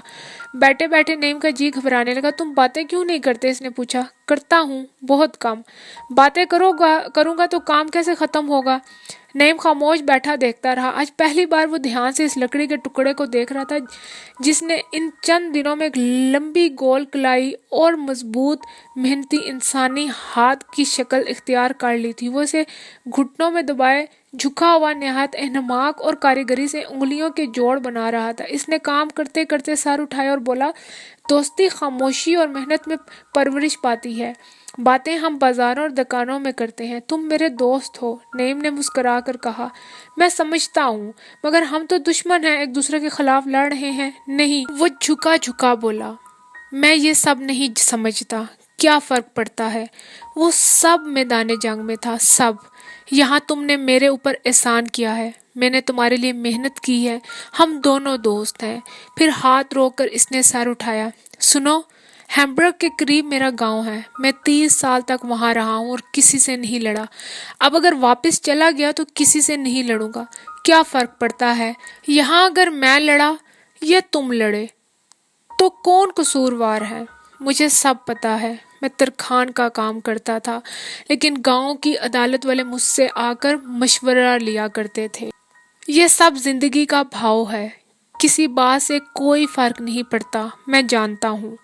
بیٹھے بیٹھے نعیم کا جی گھبرانے لگا۔ تم باتیں کیوں نہیں کرتے؟ اس نے پوچھا۔ کرتا ہوں، بہت کم۔ باتیں کروں گا تو کام کیسے ختم ہوگا؟ نعیم خاموش بیٹھا دیکھتا رہا۔ آج پہلی بار وہ دھیان سے اس لکڑی کے ٹکڑے کو دیکھ رہا تھا جس نے ان چند دنوں میں ایک لمبی گول کلائی اور مضبوط محنتی انسانی ہاتھ کی شکل اختیار کر لی تھی۔ وہ اسے گھٹنوں میں دبائے جھکا ہوا نہایت اہتمام اور کاریگری سے انگلیوں کے جوڑ بنا رہا تھا۔ اس نے کام کرتے کرتے سر اٹھایا اور بولا، دوستی خاموشی اور محنت میں پرورش پاتی ہے۔ باتیں ہم بازاروں اور دکانوں میں کرتے ہیں، تم میرے دوست ہو۔ نعیم نے مسکرا کر کہا، میں سمجھتا ہوں، مگر ہم تو دشمن ہیں، ایک دوسرے کے خلاف لڑ رہے ہیں۔ نہیں، وہ جھکا جھکا بولا، میں یہ سب نہیں سمجھتا۔ کیا فرق پڑتا ہے؟ وہ سب میدان جنگ میں تھا، سب۔ یہاں تم نے میرے اوپر احسان کیا ہے، میں نے تمہارے لیے محنت کی ہے، ہم دونوں دوست ہیں۔ پھر ہاتھ روک کر اس نے سر اٹھایا۔ سنو، ہیمبرگ کے قریب میرا گاؤں ہے، میں 30 سال تک وہاں رہا ہوں اور کسی سے نہیں لڑا۔ اب اگر واپس چلا گیا تو کسی سے نہیں لڑوں گا۔ کیا فرق پڑتا ہے؟ یہاں اگر میں لڑا یا تم لڑے تو کون قصوروار ہے؟ مجھے سب پتا ہے۔ میں ترکھان کا کام کرتا تھا، لیکن گاؤں کی عدالت والے مجھ سے آ کر مشورہ لیا کرتے تھے۔ یہ سب زندگی کا بھاؤ ہے۔ کسی بات سے کوئی فرق نہیں پڑتا، میں جانتا ہوں۔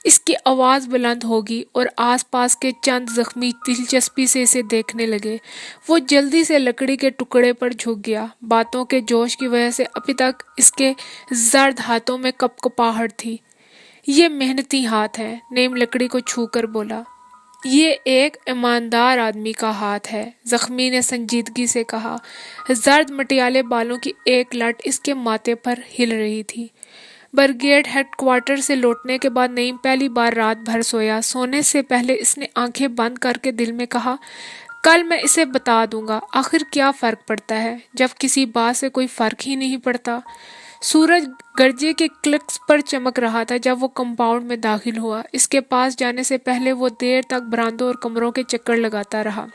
اس کی آواز بلند ہوگی اور آس پاس کے چند زخمی دلچسپی سے اسے دیکھنے لگے۔ وہ جلدی سے لکڑی کے ٹکڑے پر جھک گیا۔ باتوں کے جوش کی وجہ سے ابھی تک اس کے زرد ہاتھوں میں کپکپاہٹ تھی۔ یہ محنتی ہاتھ ہے، نیم لکڑی کو چھو کر بولا۔ یہ ایک ایماندار آدمی کا ہاتھ ہے، زخمی نے سنجیدگی سے کہا۔ زرد مٹیالے بالوں کی ایک لٹ اس کے ماتھے پر ہل رہی تھی۔ برگیڈ ہیڈ کوارٹر سے لوٹنے کے بعد نعیم پہلی بار رات بھر سویا۔ سونے سے پہلے اس نے آنکھیں بند کر کے دل میں کہا، کل میں اسے بتا دوں گا، آخر کیا فرق پڑتا ہے جب کسی بات سے کوئی فرق ہی نہیں پڑتا۔ سورج گرجے کے کلکس پر چمک رہا تھا جب وہ کمپاؤنڈ میں داخل ہوا۔ اس کے پاس جانے سے پہلے وہ دیر تک برآمدوں اور کمروں کے چکر لگاتا رہا۔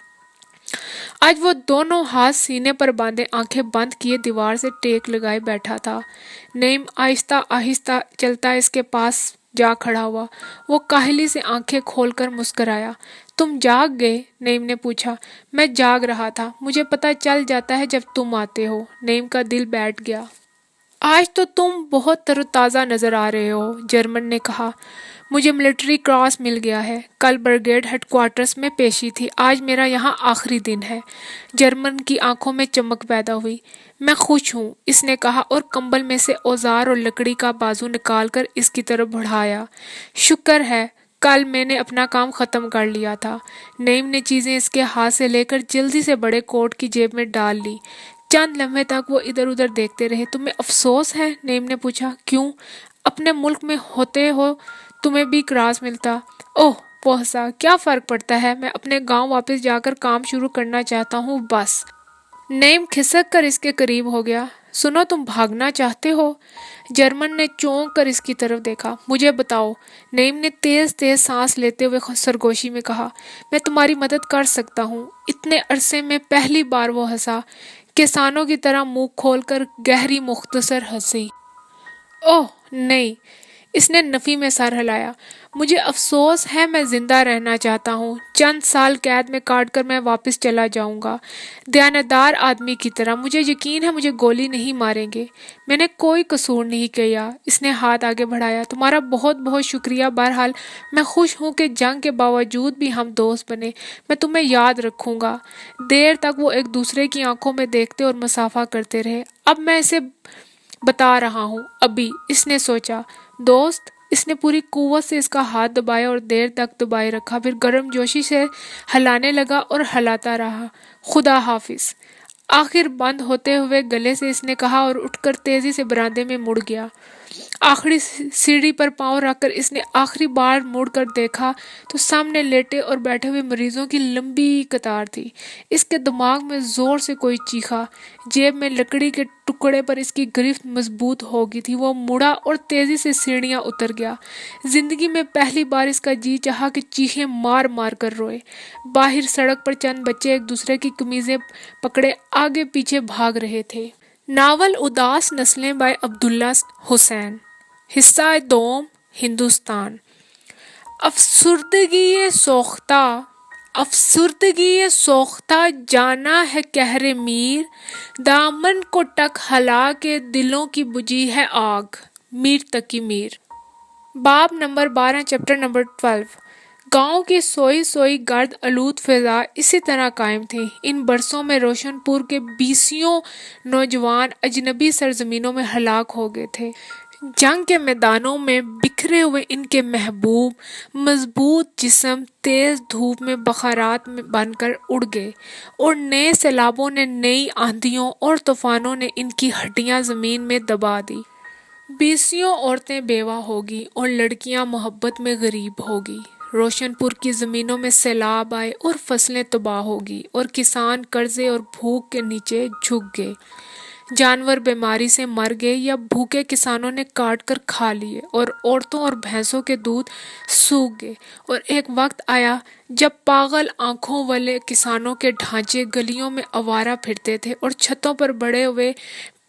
آج وہ دونوں ہاتھ سینے پر باندھے آنکھیں بند کیے دیوار سے ٹیک لگائے بیٹھا تھا۔ نعیم آہستہ آہستہ چلتا اس کے پاس جا کھڑا ہوا۔ وہ کاہلی سے آنکھیں کھول کر مسکرایا۔ تم جاگ گئے؟ نعیم نے پوچھا۔ میں جاگ رہا تھا، مجھے پتہ چل جاتا ہے جب تم آتے ہو۔ نعیم کا دل بیٹھ گیا۔ آج تو تم بہت تر و تازہ نظر آ رہے ہو، جرمن نے کہا۔ مجھے ملٹری کراس مل گیا ہے، کل برگیڈ ہیڈ کوارٹرز میں پیشی تھی، آج میرا یہاں آخری دن ہے۔ جرمن کی آنکھوں میں چمک پیدا ہوئی۔ میں خوش ہوں، اس نے کہا اور کمبل میں سے اوزار اور لکڑی کا بازو نکال کر اس کی طرف بڑھایا۔ شکر ہے، کل میں نے اپنا کام ختم کر لیا تھا۔ نعیم نے چیزیں اس کے ہاتھ سے لے کر جلدی سے بڑے کوٹ کی جیب میں ڈال لی۔ چند لمحے تک وہ ادھر ادھر دیکھتے رہے۔ تمہیں افسوس ہے؟ نعیم نے پوچھا۔ کیوں؟ اپنے ملک میں ہوتے ہو تمہیں بھی کراس ملتا۔ اوہ وہ ہنسا۔ کیا فرق پڑتا ہے، میں اپنے گاؤں واپس جا کر کام شروع کرنا چاہتا ہوں بس۔ نعیم کھسک کر اس کے قریب ہو گیا۔ سنو، تم بھاگنا چاہتے ہو؟ جرمن نے چونک کر اس کی طرف دیکھا۔ مجھے بتاؤ، نعیم نے تیز تیز سانس لیتے ہوئے سرگوشی میں کہا۔ میں تمہاری مدد کر سکتا ہوں۔ اتنے عرصے میں پہلی بار وہ ہنسا، کسانوں کی طرح منہ کھول کر گہری مختصر ہنسی۔ اوہ نہیں، اس نے نفی میں سر ہلایا۔ مجھے افسوس ہے، میں زندہ رہنا چاہتا ہوں۔ چند سال قید میں کاٹ کر میں واپس چلا جاؤں گا، دیانتدار آدمی کی طرح۔ مجھے یقین ہے مجھے گولی نہیں ماریں گے، میں نے کوئی قصور نہیں کیا۔ اس نے ہاتھ آگے بڑھایا۔ تمہارا بہت بہت شکریہ۔ بہرحال میں خوش ہوں کہ جنگ کے باوجود بھی ہم دوست بنے۔ میں تمہیں یاد رکھوں گا۔ دیر تک وہ ایک دوسرے کی آنکھوں میں دیکھتے اور مصافحہ کرتے رہے۔ اب میں اسے بتا رہا ہوں، ابھی، اس نے سوچا۔ دوست؟ اس نے پوری قوت سے اس کا ہاتھ دبایا اور دیر تک دبائے رکھا، پھر گرم جوشی سے ہلانے لگا اور ہلاتا رہا۔ خدا حافظ۔ آخر بند ہوتے ہوئے گلے سے اس نے کہا اور اٹھ کر تیزی سے برآمدے میں مڑ گیا۔ آخری سیڑھی پر پاؤں رکھ کر اس نے آخری بار مڑ کر دیکھا تو سامنے لیٹے اور بیٹھے ہوئے مریضوں کی لمبی قطار تھی۔ اس کے دماغ میں زور سے کوئی چیخا۔ جیب میں لکڑی کے ٹکڑے پر اس کی گرفت مضبوط ہو گئی تھی۔ وہ مڑا اور تیزی سے سیڑھیاں اتر گیا۔ زندگی میں پہلی بار اس کا جی چاہا کہ چیخیں مار مار کر روئے۔ باہر سڑک پر چند بچے ایک دوسرے کی قمیضیں پکڑے آگے پیچھے بھاگ رہے تھے۔ ناول اداس نسلیں بائے عبداللہ حسین۔ حصہ دوم، ہندوستان۔ افسردگی سوختہ جانا ہے کہر میر، دامن کو ٹک ہلا کے دلوں کی بجھی ہے آگ۔ میر تقی میر۔ باب نمبر 12، چیپٹر نمبر 12۔ گاؤں کی سوئی سوئی گرد آلود فضا اسی طرح قائم تھی۔ ان برسوں میں روشن پور کے 20 نوجوان اجنبی سرزمینوں میں ہلاک ہو گئے تھے۔ جنگ کے میدانوں میں بکھرے ہوئے ان کے محبوب مضبوط جسم تیز دھوپ میں بخارات بن کر اڑ گئے اور نئے سیلابوں نے، نئی آندھیوں اور طوفانوں نے ان کی ہڈیاں زمین میں دبا دی۔ 20 عورتیں بیوہ ہوگی اور لڑکیاں محبت میں غریب ہوگی۔ روشن پور کی زمینوں میں سیلاب آئے اور فصلیں تباہ ہوگی اور کسان قرضے اور بھوک کے نیچے جھک گئے۔ جانور بیماری سے مر گئے یا بھوکے کسانوں نے کاٹ کر کھا لیے اور عورتوں اور بھینسوں کے دودھ سوکھ گئے۔ اور ایک وقت آیا جب پاگل آنکھوں والے کسانوں کے ڈھانچے گلیوں میں آوارہ پھرتے تھے اور چھتوں پر بڑے ہوئے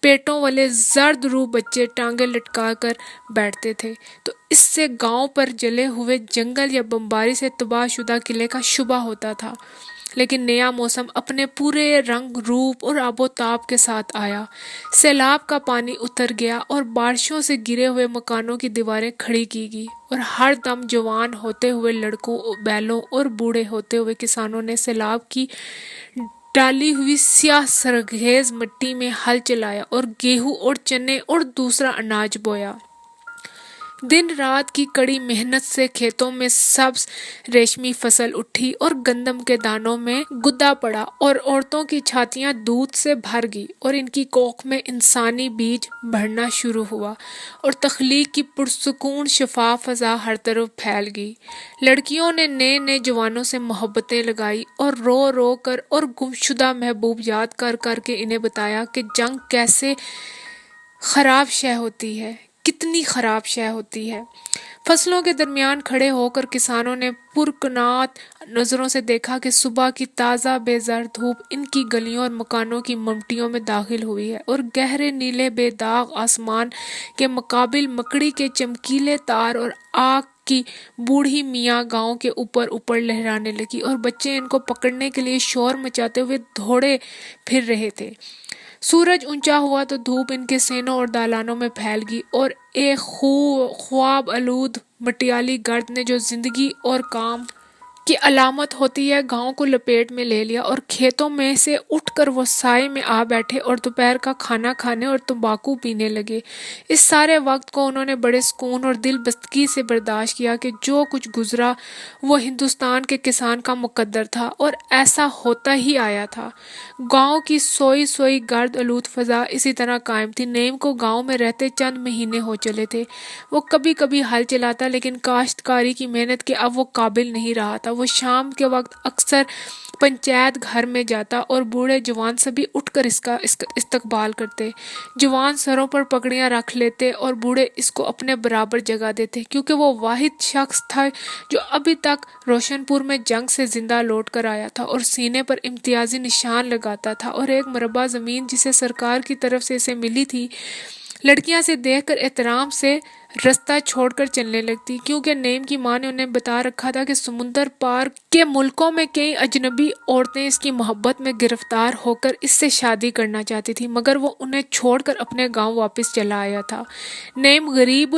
پیٹوں والے زرد روح بچے ٹانگیں لٹکا کر بیٹھتے تھے، تو اس سے گاؤں پر جلے ہوئے جنگل یا بمباری سے تباہ شدہ قلعے کا شبہ ہوتا تھا۔ لیکن نیا موسم اپنے پورے رنگ روپ اور آب و تاب کے ساتھ آیا۔ سیلاب کا پانی اتر گیا اور بارشوں سے گرے ہوئے مکانوں کی دیواریں کھڑی کی گئی، اور ہر دم جوان ہوتے ہوئے لڑکوں، بیلوں اور بوڑھے ہوتے ہوئے کسانوں نے سیلاب کی ڈالی ہوئی سیاہ سرخیز مٹی میں ہل چلایا اور گیہوں اور چنے اور دوسرا اناج بویا۔ دن رات کی کڑی محنت سے کھیتوں میں سبز ریشمی فصل اٹھی اور گندم کے دانوں میں گدا پڑا، اور عورتوں کی چھاتیاں دودھ سے بھر گئی، اور ان کی کوکھ میں انسانی بیج بڑھنا شروع ہوا، اور تخلیق کی پرسکون شفاف فضا ہر طرف پھیل گئی۔ لڑکیوں نے نئے نئے جوانوں سے محبتیں لگائی اور رو رو کر اور گمشدہ محبوب یاد کر کر کے انہیں بتایا کہ جنگ کیسے خراب شے ہوتی ہے، کتنی خراب شے ہوتی ہے۔ فصلوں کے درمیان کھڑے ہو کر کسانوں نے پرکنات نظروں سے دیکھا کہ صبح کی تازہ بے زر دھوپ ان کی گلیوں اور مکانوں کی ممٹیوں میں داخل ہوئی ہے، اور گہرے نیلے بے داغ آسمان کے مقابل مکڑی کے چمکیلے تار اور آگ کی بوڑھی میاں گاؤں کے اوپر اوپر لہرانے لگی، اور بچے ان کو پکڑنے کے لیے شور مچاتے ہوئے دوڑے پھر رہے تھے۔ سورج اونچا ہوا تو دھوپ ان کے سینوں اور دالانوں میں پھیل گئی، اور ایک خواب آلود مٹیالی گرد نے جو زندگی اور کام کی علامت ہوتی ہے گاؤں کو لپیٹ میں لے لیا، اور کھیتوں میں سے اٹھ کر وہ سائے میں آ بیٹھے اور دوپہر کا کھانا کھانے اور تمباکو پینے لگے۔ اس سارے وقت کو انہوں نے بڑے سکون اور دل بستگی سے برداشت کیا کہ جو کچھ گزرا وہ ہندوستان کے کسان کا مقدر تھا، اور ایسا ہوتا ہی آیا تھا۔ گاؤں کی سوئی سوئی گرد آلود فضا اسی طرح قائم تھی۔ نعیم کو گاؤں میں رہتے چند مہینے ہو چلے تھے۔ وہ کبھی کبھی ہل چلاتا، لیکن کاشتکاری کی محنت کے اب وہ قابل نہیں رہا تھا۔ وہ شام کے وقت اکثر پنچایت گھر میں جاتا اور بوڑھے جوان سبھی اٹھ کر اس کا استقبال کرتے۔ جوان سروں پر پگڑیاں رکھ لیتے اور بوڑھے اس کو اپنے برابر جگہ دیتے، کیونکہ وہ واحد شخص تھا جو ابھی تک روشن پور میں جنگ سے زندہ لوٹ کر آیا تھا اور سینے پر امتیازی نشان لگاتا تھا، اور ایک مربع زمین جسے سرکار کی طرف سے اسے ملی تھی لڑکیاں سے دیکھ کر احترام سے رستہ چھوڑ کر چلنے لگتی، کیونکہ نعیم کی ماں نے انہیں بتا رکھا تھا کہ سمندر پار کے ملکوں میں کئی اجنبی عورتیں اس کی محبت میں گرفتار ہو کر اس سے شادی کرنا چاہتی تھی، مگر وہ انہیں چھوڑ کر اپنے گاؤں واپس چلا آیا تھا۔ نعیم غریب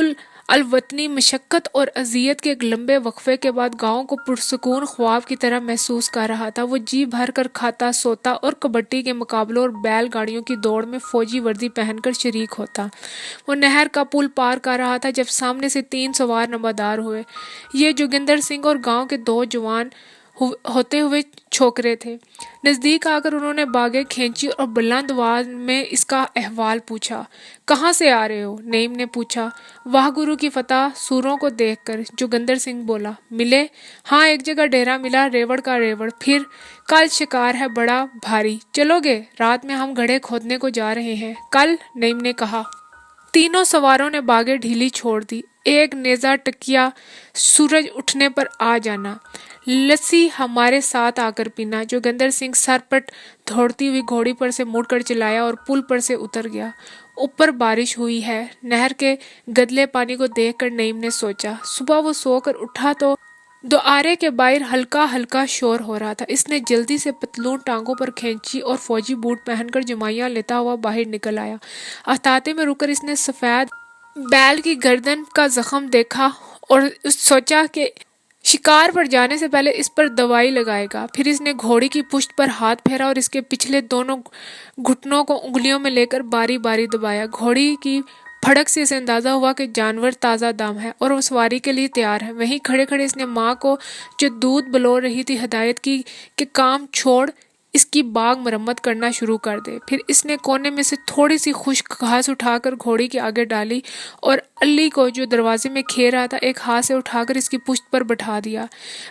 الوطنی مشقت اور اذیت کے لمبے وقفے کے بعد گاؤں کو پرسکون خواب کی طرح محسوس کر رہا تھا۔ وہ جی بھر کر کھاتا، سوتا اور کبڈی کے مقابلوں اور بیل گاڑیوں کی دوڑ میں فوجی وردی پہن کر شریک ہوتا۔ وہ نہر کا پل پار کر رہا تھا جب سامنے سے 3 سوار نمودار ہوئے۔ یہ جوگندر سنگھ اور گاؤں کے 2 جوان ہوتے ہوئے چھوکرے تھے۔ نزدیک آ کر انہوں نے باگیں کھینچی اور بلند آواز میں اس کا احوال پوچھا۔ کہاں سے آ رہے ہو؟ نعیم نے پوچھا۔ واہ گرو کی فتح سوروں کو دیکھ کر، جوگندر سنگھ بولا۔ ملے؟ ہاں، ایک جگہ ڈیرا ملا، ریوڑ کا ریوڑ۔ پھر کل شکار ہے بڑا بھاری، چلو گے؟ رات میں ہم گڑھے کھودنے کو جا رہے ہیں۔ کل؟ نعیم نے کہا۔ تینوں سواروں نے باگیں ڈھیلی چھوڑ دی۔ ایک نیزہ ٹکیا، سورج اٹھنے پر آ جانا۔ لسی ہمارے ساتھ آ کر پینا۔ جوگندر سنگھ سر پٹ دوڑتی ہوئی گھوڑی پر سے مڑ کر چلایا اور پل پر سے اتر گیا۔ اوپر بارش ہوئی ہے۔ نہر کے گدلے پانی کو دیکھ کر نعیم نے سوچا۔ صبح وہ سو کر اٹھا تو دوآرے کے باہر ہلکا ہلکا شور ہو رہا تھا۔ اس نے جلدی سے پتلون ٹانگوں پر کھینچی اور فوجی بوٹ پہن کر جمائیاں لیتا ہوا باہر نکل آیا۔ احاطے میں رک کر اس نے سفید بیل کی گردن کا زخم دیکھا اور سوچا کہ شکار پر جانے سے پہلے اس پر دوائی لگائے گا۔ پھر اس نے گھوڑی کی پشت پر ہاتھ پھیرا اور اس کے پچھلے دونوں گھٹنوں کو انگلیوں میں لے کر باری باری دبایا۔ گھوڑی کی پھڑک سے اسے اندازہ ہوا کہ جانور تازہ دم ہے اور وہ سواری کے لیے تیار ہے۔ وہیں کھڑے کھڑے اس نے ماں کو جو دودھ بلور رہی تھی ہدایت کی کہ کام چھوڑ اس کی باغ مرمت کرنا شروع کر دے۔ پھر اس نے کونے میں سے تھوڑی سی خشک گھاس اٹھا کر گھوڑی کے آگے ڈالی اور علی کو جو دروازے میں کھیر رہا تھا ایک ہاتھ سے اٹھا کر اس کی پشت پر بٹھا دیا۔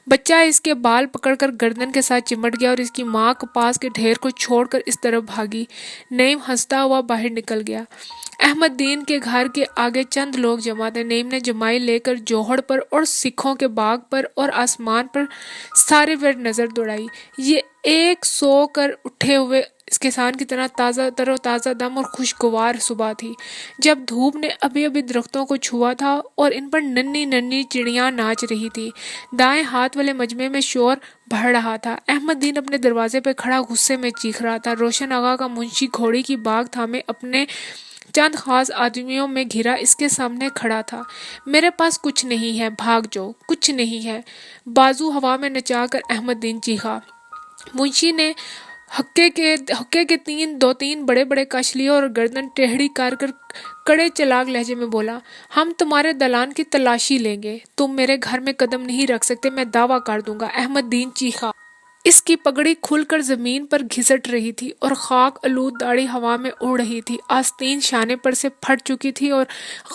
بچہ اس کے بال پکڑ کر گردن کے ساتھ چمٹ گیا اور اس کی ماں کپاس کے ڈھیر کو چھوڑ کر اس طرف بھاگی۔ نعیم ہنستا ہوا باہر نکل گیا۔ احمد دین کے گھر کے آگے چند لوگ جمع تھے۔ نعیم نے جمائی لے کر جوہڑ پر اور سکھوں کے باغ پر اور آسمان پر سارے ور نظر دوڑائی۔ یہ ایک سو کر اٹھے ہوئے اس کسان کی طرح تر و تازہ دم اور خوشگوار صبح تھی جب دھوپ نے ابھی ابھی درختوں کو چھوا تھا اور ان پر ننھی ننھی چڑیاں ناچ رہی تھی۔ دائیں ہاتھ والے مجمع میں شور بڑھ رہا تھا۔ احمد دین اپنے دروازے پہ کھڑا غصے میں چیخ رہا تھا۔ روشن آغا کا منشی گھوڑی کی باگ تھامے اپنے چند خاص آدمیوں میں گھرا اس کے سامنے کھڑا تھا۔ میرے پاس کچھ نہیں ہے، بھاگ جاؤ، کچھ نہیں ہے، بازو ہوا میں نچا کر احمد دین چیخا۔ منشی نے حقے کے دو تین بڑے بڑے کش لیے اور گردن ٹیڑھی کر کڑے چلاک لہجے میں بولا، ہم تمہارے دلان کی تلاشی لیں گے، تم میرے گھر میں قدم نہیں رکھ سکتے، میں دعویٰ کر دوں گا۔ احمد دین چیخا۔ اس کی پگڑی کھل کر زمین پر گھسٹ رہی تھی اور خاک آلود داڑھی ہوا میں اڑ رہی تھی۔ آستین شانے پر سے پھٹ چکی تھی اور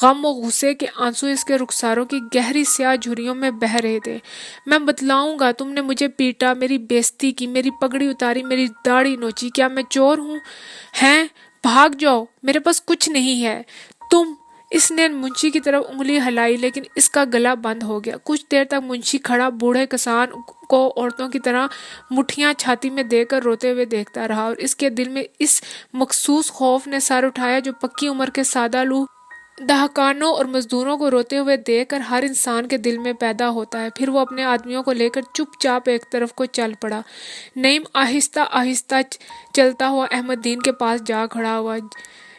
غم و غصے کے آنسو اس کے رخساروں کی گہری سیاہ جھریوں میں بہہ رہے تھے۔ میں بتلاؤں گا، تم نے مجھے پیٹا، میری بےزتی کی، میری پگڑی اتاری، میری داڑھی نوچی، کیا میں چور ہوں؟ ہیں؟ بھاگ جاؤ، میرے پاس کچھ نہیں ہے۔ تم اس نے منشی کی طرف انگلی ہلائی لیکن اس کا گلا بند ہو گیا۔ کچھ دیر تک منشی کھڑا بوڑھے کسان کو عورتوں کی طرح مٹھیاں چھاتی میں دے کر روتے ہوئے دیکھتا رہا اور اس کے دل میں اس مخصوص خوف نے سر اٹھایا جو پکی عمر کے سادہ لوح دہقانوں اور مزدوروں کو روتے ہوئے دیکھ کر ہر انسان کے دل میں پیدا ہوتا ہے۔ پھر وہ اپنے آدمیوں کو لے کر چپ چاپ ایک طرف کو چل پڑا۔ نعیم آہستہ آہستہ چلتا ہوا احمد دین کے پاس جا کھڑا ہوا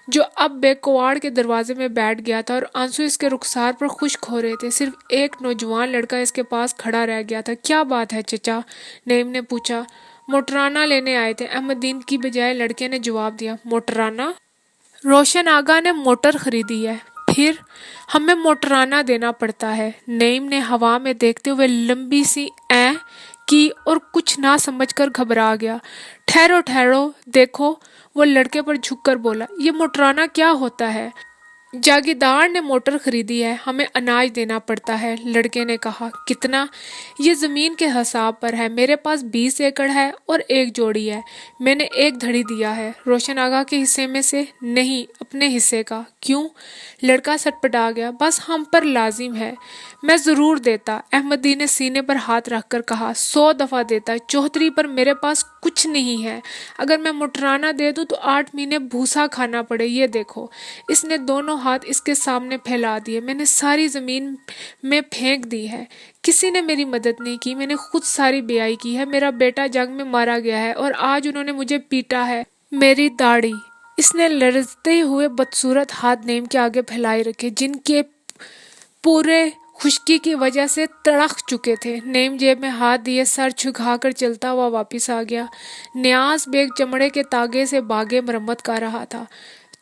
جو اب بے کواڑ کے دروازے میں بیٹھ گیا تھا اور آنسو اس کے رخسار پر خشک ہو رہے تھے۔ صرف ایک نوجوان لڑکا اس کے پاس کھڑا رہ گیا تھا۔ کیا بات ہے چچا؟ نعیم نے پوچھا۔ موٹرانہ لینے آئے تھے، احمد دین کی بجائے لڑکے نے جواب دیا۔ موٹرانہ؟ روشن آغا نے موٹر خریدی ہے، پھر ہمیں موٹرانہ دینا پڑتا ہے۔ نعیم نے ہوا میں دیکھتے ہوئے لمبی سی این کی اور کچھ نہ سمجھ کر گھبرا گیا۔ ٹھہرو ٹھہرو دیکھو، وہ لڑکے پر جھک کر بولا، یہ موٹرانہ کیا ہوتا ہے؟ جاگیردار نے موٹر خریدی ہے، ہمیں اناج دینا پڑتا ہے، لڑکے نے کہا۔ کتنا؟ یہ زمین کے حساب پر ہے، میرے پاس 20 ایکڑ ہے اور ایک جوڑی ہے، میں نے ایک دھڑی دیا ہے۔ روشن آغا کے حصے میں سے؟ نہیں، اپنے حصے کا۔ کیوں؟ لڑکا سٹپٹا گیا۔ بس ہم پر لازم ہے۔ میں ضرور دیتا، احمد دین نے سینے پر ہاتھ رکھ کر کہا۔ 100 دفعہ دیتا، چوہدری پر میرے پاس کچھ نہیں ہے، اگر میں موٹرانہ دے دوں تو 8 مہینے بھوسا کھانا پڑے، یہ دیکھو۔ اس نے دونوں ہاتھ اس کے سامنے پھیلا دیے۔ میں نے ساری زمین میں پھینک دی ہے، کسی نے میری مدد نہیں کی، میں نے خود ساری بیائی کی ہے، میرا بیٹا جنگ میں مارا گیا ہے اور آج انہوں نے مجھے پیٹا ہے۔ میری داڑھی۔ اس نے لرزتے ہوئے بدصورت ہاتھ نعیم کے آگے پھیلائے رکھے جن کے پورے خشکی کی وجہ سے تڑک چکے تھے۔ نعیم جیب میں ہاتھ دیے سر جھکا کر چلتا ہوا واپس آ گیا۔ نیاز بیگ چمڑے کے تاگے سے باغ مرمت کر رہا تھا۔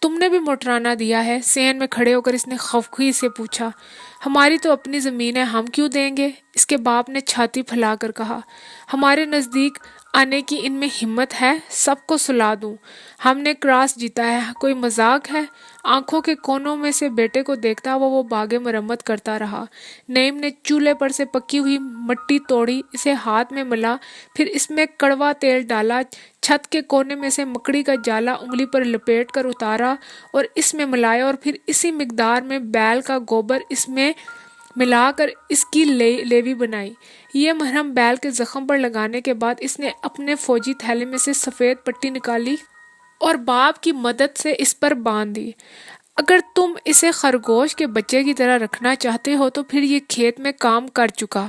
تم نے بھی موٹرانہ دیا ہے؟ صحن میں کھڑے ہو کر اس نے خفگی سے پوچھا۔ ہماری تو اپنی زمین ہے، ہم کیوں دیں گے؟ اس کے باپ نے چھاتی پھیلا کر کہا۔ ہمارے نزدیک آنے کی ان میں ہمت ہے، سب کو سلا دوں، ہم نے کراس جیتا ہے، کوئی مذاق ہے؟ آنکھوں کے کونوں میں سے بیٹے کو دیکھتا ہوا وہ باغ مرمت کرتا رہا۔ نعیم نے چولہے پر سے پکی ہوئی مٹی توڑی، اسے ہاتھ میں ملا، پھر اس میں کڑوا تیل ڈالا، چھت کے کونے میں سے مکڑی کا جالا انگلی پر لپیٹ کر اتارا اور اس میں ملایا اور پھر اسی مقدار میں بیل کا گوبر اس میں ملا کر اس کی لیوی بنائی۔ یہ مرہم بیل کے زخم پر لگانے کے بعد اس نے اپنے فوجی تھیلے میں سے سفید پٹی نکالی اور باپ کی مدد سے اس پر باندھ دی۔ اگر تم اسے خرگوش کے بچے کی طرح رکھنا چاہتے ہو تو پھر یہ کھیت میں کام کر چکا۔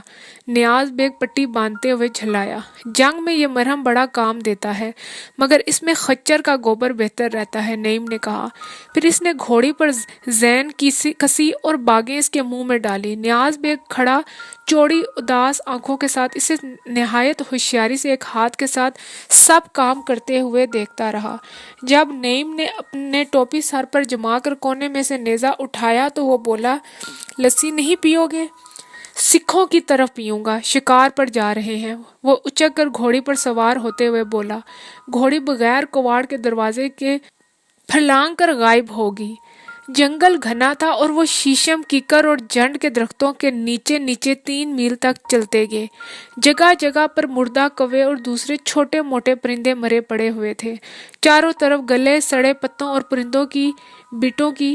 نیاز بیگ پٹی باندھتے ہوئے جھلایا۔ جنگ میں یہ مرہم بڑا کام دیتا ہے مگر اس میں خچر کا گوبر بہتر رہتا ہے، نعیم نے کہا۔ پھر اس نے گھوڑی پر زین کسی اور باگیں اس کے منہ میں ڈالی۔ نیاز بیگ کھڑا چوڑی اداس آنکھوں کے ساتھ اسے نہایت ہوشیاری سے ایک ہاتھ کے ساتھ سب کام کرتے ہوئے دیکھتا رہا۔ جب نعیم نے اپنے ٹوپی سر پر جما کر کونے میں سے نیزہ اٹھایا تو وہ بولا، لسی نہیں پیو گے؟ سکھوں کی طرف پیوں گا، شکار پر جا رہے ہیں۔ وہ اچک کر گھوڑی پر سوار ہوتے ہوئے بولا۔ گھوڑی بغیر کواڑ کے دروازے کے پھرلانگ کر غائب ہوگی۔ جنگل گھنا تھا اور وہ شیشم، کیکر اور جھنڈ کے درختوں کے نیچے نیچے 3 میل تک چلتے گئے۔ جگہ جگہ پر مردہ کوے اور دوسرے چھوٹے موٹے پرندے مرے پڑے ہوئے تھے۔ چاروں طرف گلے سڑے پتوں اور پرندوں کی بیٹوں کی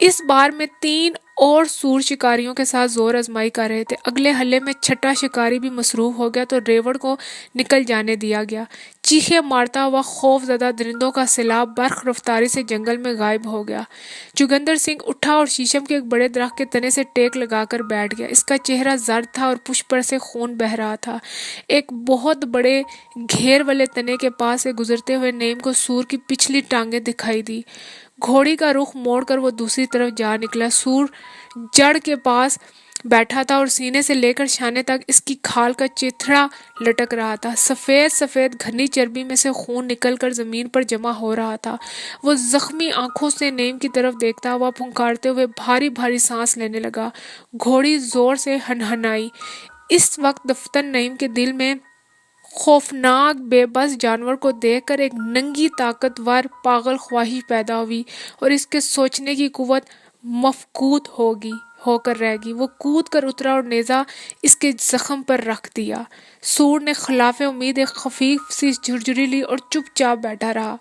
اس بار میں 3 اور سور شکاریوں کے ساتھ زور آزمائی کر رہے تھے۔ اگلے حلے میں چھٹا شکاری بھی مصروف ہو گیا تو ریوڑ کو نکل جانے دیا گیا۔ چیخیں مارتا ہوا خوف زدہ درندوں کا سیلاب برق رفتاری سے جنگل میں غائب ہو گیا۔ جوگندر سنگھ اٹھا اور شیشم کے ایک بڑے درخت کے تنے سے ٹیک لگا کر بیٹھ گیا۔ اس کا چہرہ زرد تھا اور پشت پر سے خون بہہ رہا تھا۔ ایک بہت بڑے گھیر والے تنے کے پاس سے گزرتے ہوئے نیم کو سور کی پچھلی ٹانگیں دکھائی دی۔ گھوڑی کا رخ موڑ کر وہ دوسری طرف جا نکلا۔ سور جڑ کے پاس بیٹھا تھا اور سینے سے لے کر شانے تک اس کی کھال کا چتھڑا لٹک رہا تھا۔ سفید سفید گھنی چربی میں سے خون نکل کر زمین پر جمع ہو رہا تھا۔ وہ زخمی آنکھوں سے نیم کی طرف دیکھتا ہوا پھنکارتے ہوئے بھاری بھاری سانس لینے لگا۔ گھوڑی زور سے ہنہنائی۔ اس وقت دفتن نیم کے دل میں خوفناک بے بس جانور کو دیکھ کر ایک ننگی طاقتور پاگل خواہش پیدا ہوئی اور اس کے سوچنے کی قوت مفقود ہو کر رہ گئی۔ وہ کود کر اترا اور نیزہ اس کے زخم پر رکھ دیا۔ سور نے خلاف امید ایک خفیف سی جھرجھری لی اور چپ چاپ بیٹھا رہا۔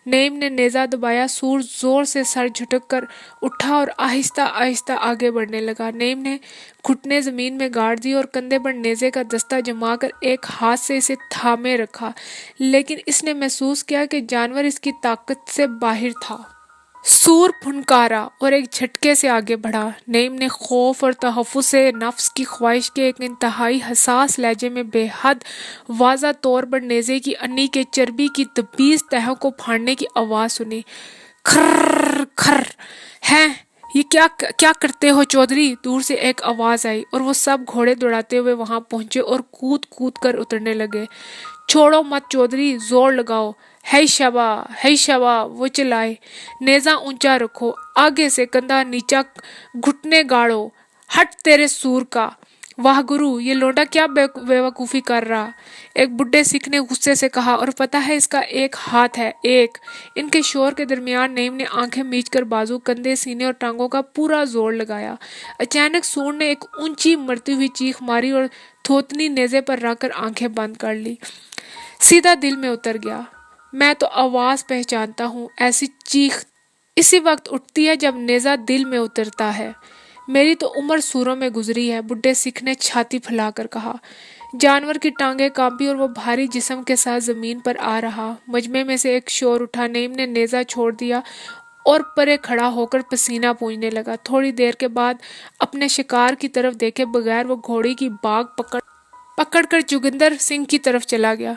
نیم نے نیزہ دبایا۔ سور زور سے سر جھٹک کر اٹھا اور آہستہ آہستہ آگے بڑھنے لگا۔ نیم نے گھٹنے زمین میں گاڑ دی اور کندھے پر نیزے کا دستہ جما کر ایک ہاتھ سے اسے تھامے رکھا، لیکن اس نے محسوس کیا کہ جانور اس کی طاقت سے باہر تھا۔ سور پھنکارا اور ایک جھٹکے سے آگے بڑھا۔ نیم نے خوف اور تحفظ سے نفس کی خواہش کے ایک انتہائی حساس لہجے میں بے حد واضح طور پر نیزے کی انی کے چربی کی تبیز تہوں کو پھاڑنے کی آواز سنی۔ کھر کھر ہے یہ کیا کرتے ہو چودھری؟ دور سے ایک آواز آئی اور وہ سب گھوڑے دوڑاتے ہوئے وہاں پہنچے اور کود کود کر اترنے لگے۔ چھوڑو مت چودھری، زور لگاؤ، ہے شاباش، وہ چلائے۔ نیزہ اونچا رکھو، آگے سے کندھا نیچا، گھٹنے گاڑو، ہٹ تیرے سور کا۔ واہ گرو، یہ لونڈا کیا بیوقوفی کر رہا، ایک بڈھے سکھ نے غصے سے کہا، اور پتہ ہے اس کا ایک ہاتھ ہے، ایک۔ ان کے شور کے درمیان نیم نے آنکھیں میچ کر بازو، کندھے، سینے اور ٹانگوں کا پورا زور لگایا۔ اچانک سور نے ایک اونچی مرتی ہوئی چیخ ماری اور تھوتنی نیزے پر رکھ کر آنکھیں بند کر لی۔ سیدھا دل میں اتر گیا۔ میں تو آواز پہچانتا ہوں، ایسی چیخ اسی وقت اٹھتی ہے جب نیزہ دل میں اترتا ہے۔ میری تو عمر سوروں میں گزری ہے، بڈھے سکھ نے چھاتی پھیلا کر کہا۔ جانور کی ٹانگیں کانپی اور وہ بھاری جسم کے ساتھ زمین پر آ رہا۔ مجمع میں سے ایک شور اٹھا۔ نیم نے نیزہ چھوڑ دیا اور پرے کھڑا ہو کر پسینہ پوچھنے لگا۔ تھوڑی دیر کے بعد اپنے شکار کی طرف دیکھے بغیر وہ گھوڑی کی باگ پکڑ کر جوگندر سنگھ کی طرف چلا گیا۔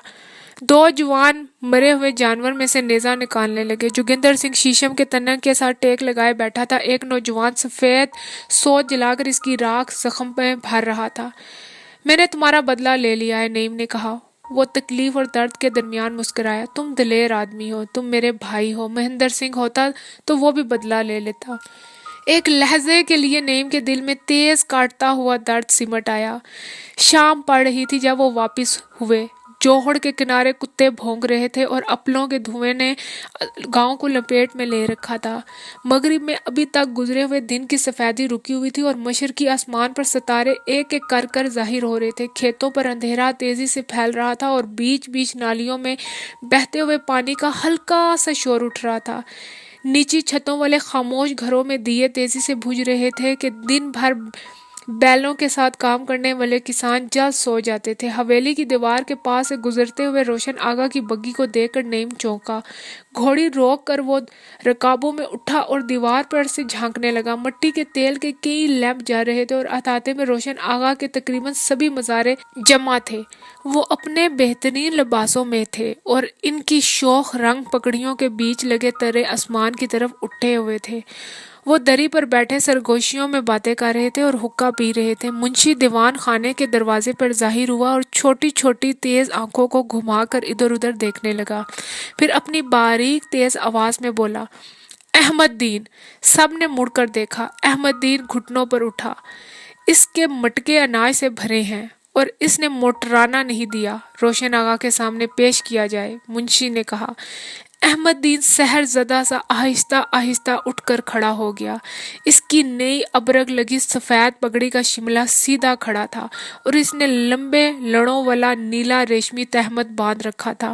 2 جوان مرے ہوئے جانور میں سے نیزہ نکالنے لگے۔ جوگندر سنگھ شیشم کے تنے کے ساتھ ٹیک لگائے بیٹھا تھا۔ ایک نوجوان سفید سوت جلا کر اس کی راکھ زخم میں بھر رہا تھا۔ میں نے تمہارا بدلہ لے لیا ہے، نیم نے کہا۔ وہ تکلیف اور درد کے درمیان مسکرایا۔ تم دلیر آدمی ہو، تم میرے بھائی ہو، مہندر سنگھ ہوتا تو وہ بھی بدلہ لے لیتا۔ ایک لہجے کے لیے نیم کے دل میں تیز کاٹتا ہوا درد سمٹ آیا۔ شام پڑ رہی تھی جب وہ واپس ہوئے۔ جوہڑ کے کنارے کتے بھونک رہے تھے اور اپلوں کے دھوئیں نے گاؤں کو لپیٹ میں لے رکھا تھا۔ مغرب میں ابھی تک گزرے ہوئے دن کی سفیدی رکی ہوئی تھی اور مشرقی آسمان پر ستارے ایک ایک کر ظاہر ہو رہے تھے۔ کھیتوں پر اندھیرا تیزی سے پھیل رہا تھا اور بیچ بیچ نالیوں میں بہتے ہوئے پانی کا ہلکا سا شور اٹھ رہا تھا۔ نیچی چھتوں والے خاموش گھروں میں دیے تیزی سے بجھ رہے تھے کہ دن بھر بیلوں کے ساتھ کام کرنے والے کسان جلد سو جاتے تھے۔ حویلی کی دیوار کے پاس سے گزرتے ہوئے روشن آگا کی بگی کو دیکھ کر نیم چونکا۔ گھوڑی روک کر وہ رکابوں میں اٹھا اور دیوار پر سے جھانکنے لگا۔ مٹی کے تیل کے کئی لیمپ جل رہے تھے اور احاطے میں روشن آگا کے تقریباً سبھی مزارے جمع تھے۔ وہ اپنے بہترین لباسوں میں تھے اور ان کی شوخ رنگ پگڑیوں کے بیچ لگے ترے آسمان کی طرف اٹھے ہوئے تھے۔ وہ دری پر بیٹھے سرگوشیوں میں باتیں کر رہے تھے اور حقہ پی رہے تھے۔ منشی دیوان خانے کے دروازے پر ظاہر ہوا اور چھوٹی چھوٹی تیز آنکھوں کو گھما کر ادھر ادھر دیکھنے لگا، پھر اپنی باریک تیز آواز میں بولا، احمد دین۔ سب نے مڑ کر دیکھا۔ احمد دین گھٹنوں پر اٹھا۔ اس کے مٹکے اناج سے بھرے ہیں اور اس نے موٹرانا نہیں دیا، روشن آگا کے سامنے پیش کیا جائے، منشی نے کہا۔ احمد دین سحر زدہ سا آہستہ آہستہ اٹھ کر کھڑا ہو گیا۔ اس کی نئی ابرق لگی سفید پگڑی کا شملہ سیدھا کھڑا تھا اور اس نے لمبے لڑوں والا نیلا ریشمی تہمت باندھ رکھا تھا۔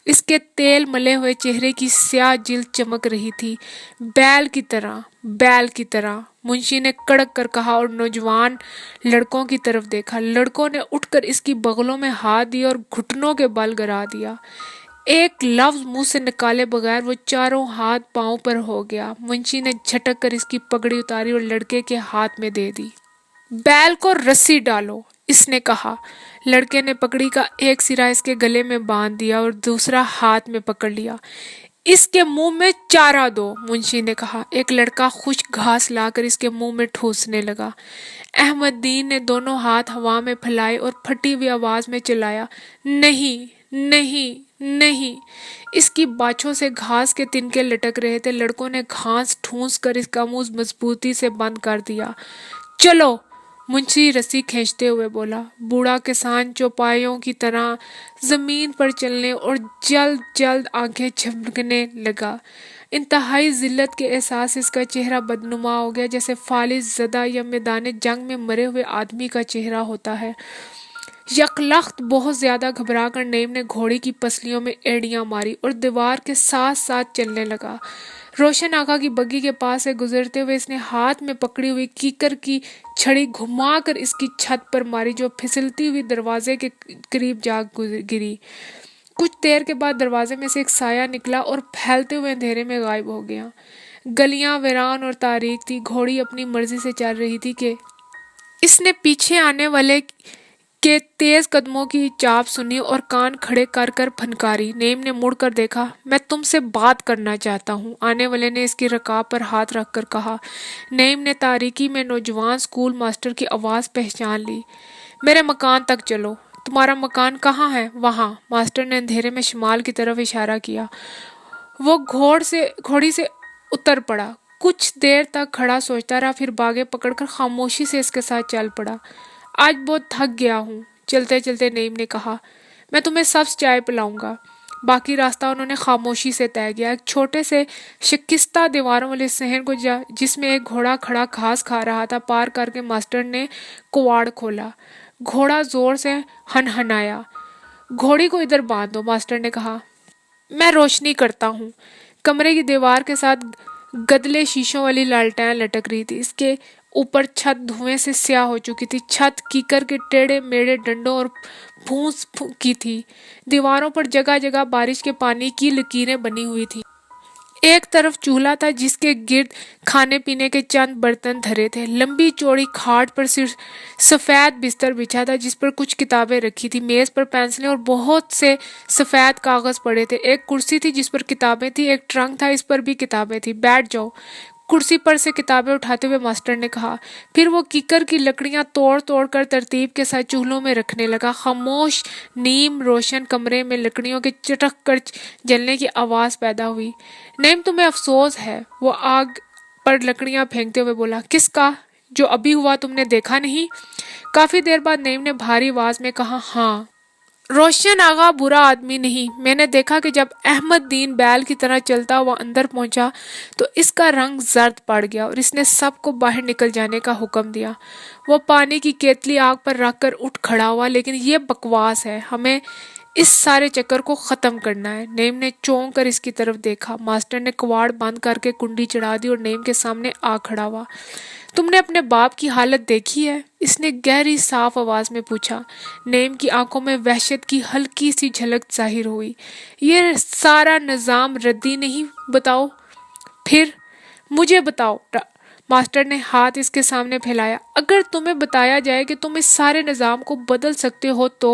اس کے تیل ملے ہوئے چہرے کی سیاہ جلد چمک رہی تھی۔ بیل کی طرح، بیل کی طرح، منشی نے کڑک کر کہا اور نوجوان لڑکوں کی طرف دیکھا۔ لڑکوں نے اٹھ کر اس کی بغلوں میں ہاتھ دیے اور گھٹنوں کے بل گرا دیا۔ ایک لفظ منہ سے نکالے بغیر وہ چاروں ہاتھ پاؤں پر ہو گیا۔ منشی نے جھٹک کر اس کی پگڑی اتاری اور لڑکے کے ہاتھ میں دے دی۔ بیل کو رسی ڈالو، اس نے کہا۔ لڑکے نے پگڑی کا ایک سرا اس کے گلے میں باندھ دیا اور دوسرا ہاتھ میں پکڑ لیا۔ اس کے منہ میں چارہ دو، منشی نے کہا۔ ایک لڑکا خشک گھاس لا کر اس کے منہ میں ٹھوسنے لگا۔ احمد دین نے دونوں ہاتھ ہوا میں پھیلائے اور پھٹی ہوئی آواز میں چلایا، نہیں، نہیں، نہیں۔ اس کی باچھوں سے گھاس کے تنکے لٹک رہے تھے۔ لڑکوں نے گھاس ٹھونس کر اس کا منہ مضبوطی سے بند کر دیا۔ چلو، منشی رسی کھینچتے ہوئے بولا۔ بوڑھا کسان چوپایوں کی طرح زمین پر چلنے اور جلد جلد آنکھیں جھپکنے لگا۔ انتہائی ذلت کے احساس سے اس کا چہرہ بدنما ہو گیا، جیسے فالج زدہ یا میدان جنگ میں مرے ہوئے آدمی کا چہرہ ہوتا ہے۔ یکلخت بہت زیادہ گھبرا کر نعیم نے گھوڑی کی پسلیوں میں ایڑیاں ماری اور دیوار کے ساتھ ساتھ چلنے لگا۔ روشن آقا کی بگی کے پاس سے گزرتے ہوئے اس نے ہاتھ میں پکڑی ہوئی کیکر کی چھڑی گھما کر اس کی چھت پر ماری، جو پھسلتی ہوئی دروازے کے قریب جا گری۔ کچھ دیر کے بعد دروازے میں سے ایک سایہ نکلا اور پھیلتے ہوئے اندھیرے میں غائب ہو گیا۔ گلیاں ویران اور تاریک تھی۔ گھوڑی اپنی مرضی سے چل رہی تھی کہ اس نے پیچھے آنے والے کے تیز قدموں کی چاپ سنی اور کان کھڑے کر کر پھنکاری۔ نعیم نے مڑ کر دیکھا۔ میں تم سے بات کرنا چاہتا ہوں، آنے والے نے اس کی رکاب پر ہاتھ رکھ کر کہا۔ نعیم نے تاریکی میں نوجوان اسکول ماسٹر کی آواز پہچان لی۔ میرے مکان تک چلو۔ تمہارا مکان کہاں ہے؟ وہاں، ماسٹر نے اندھیرے میں شمال کی طرف اشارہ کیا۔ وہ گھوڑی سے اتر پڑا۔ کچھ دیر تک کھڑا سوچتا رہا، پھر باگے پکڑ کر خاموشی سے اس کے ساتھ چل پڑا۔ آج بہت تھک گیا ہوں، چلتے چلتے نعیم نے کہا۔ میں تمہیں سبز چائے پلاؤں گا۔ باقی راستہ انہوں نے خاموشی سے طے کیا۔ ایک چھوٹے سے شکستہ دیواروں والے صحن کو جس میں ایک گھوڑا کھڑا گھاس کھا رہا تھا پار کر کے ماسٹر نے کواڑ کھولا۔ گھوڑا زور سے ہنہنایا۔ گھوڑی کو ادھر باندھ دو، ماسٹر نے کہا۔ میں روشنی کرتا ہوں۔ کمرے کی دیوار کے ساتھ گدلے شیشوں والی لالٹین لٹک رہی تھی۔ اس کے اوپر چھت دھوئیں سے سیاہ ہو چکی تھی۔ چھت کیکر کے ٹیڑھے میڑھے ڈنڈوں اور پھوس کی تھی۔ دیواروں پر جگہ جگہ بارش کے پانی کی لکیریں بنی ہوئی تھیں۔ ایک طرف چولہا تھا جس کے گرد کھانے پینے کے چند برتن دھرے تھے۔ لمبی چوڑی کھاٹ پر صرف سفید بستر بچھا تھا جس پر کچھ کتابیں رکھی تھی۔ میز پر پینسلیں اور بہت سے سفید کاغذ پڑے تھے۔ ایک کرسی تھی جس پر کتابیں تھیں۔ ایک ٹرنک تھا، اس پر بھی کتابیں تھیں۔ بیٹھ جاؤ، کرسی پر سے کتابیں اٹھاتے ہوئے ماسٹر نے کہا۔ پھر وہ کیکر کی لکڑیاں توڑ توڑ کر ترتیب کے ساتھ چولہوں میں رکھنے لگا۔ خاموش نیم روشن کمرے میں لکڑیوں کے چٹک کر جلنے کی آواز پیدا ہوئی۔ نعیم تمہیں افسوس ہے، وہ آگ پر لکڑیاں پھینکتے ہوئے بولا۔ کس کا؟ جو ابھی ہوا تم نے دیکھا نہیں؟ کافی دیر بعد نعیم نے بھاری آواز میں کہا، ہاں۔ روشن آغا برا آدمی نہیں۔ میں نے دیکھا کہ جب احمد دین بیل کی طرح چلتا ہوا اندر پہنچا تو اس کا رنگ زرد پڑ گیا اور اس نے سب کو باہر نکل جانے کا حکم دیا۔ وہ پانی کی کیتلی آگ پر رکھ کر اٹھ کھڑا ہوا۔ لیکن یہ بکواس ہے، ہمیں اس سارے چکر کو ختم کرنا ہے۔ نعیم نے چونک کر اس کی طرف دیکھا۔ ماسٹر نے کواڑ بند کر کے کنڈی چڑھا دی اور نعیم کے سامنے آ کھڑا ہوا۔ تم نے اپنے باپ کی حالت دیکھی ہے؟ اس نے گہری صاف آواز میں پوچھا۔ نعیم کی آنکھوں میں وحشت کی ہلکی سی جھلک ظاہر ہوئی۔ یہ سارا نظام ردی نہیں، بتاؤ۔ پھر مجھے بتاؤ۔ ماسٹر نے ہاتھ اس کے سامنے پھیلایا۔ اگر تمہیں بتایا جائے کہ تم اس سارے نظام کو بدل سکتے ہو تو؟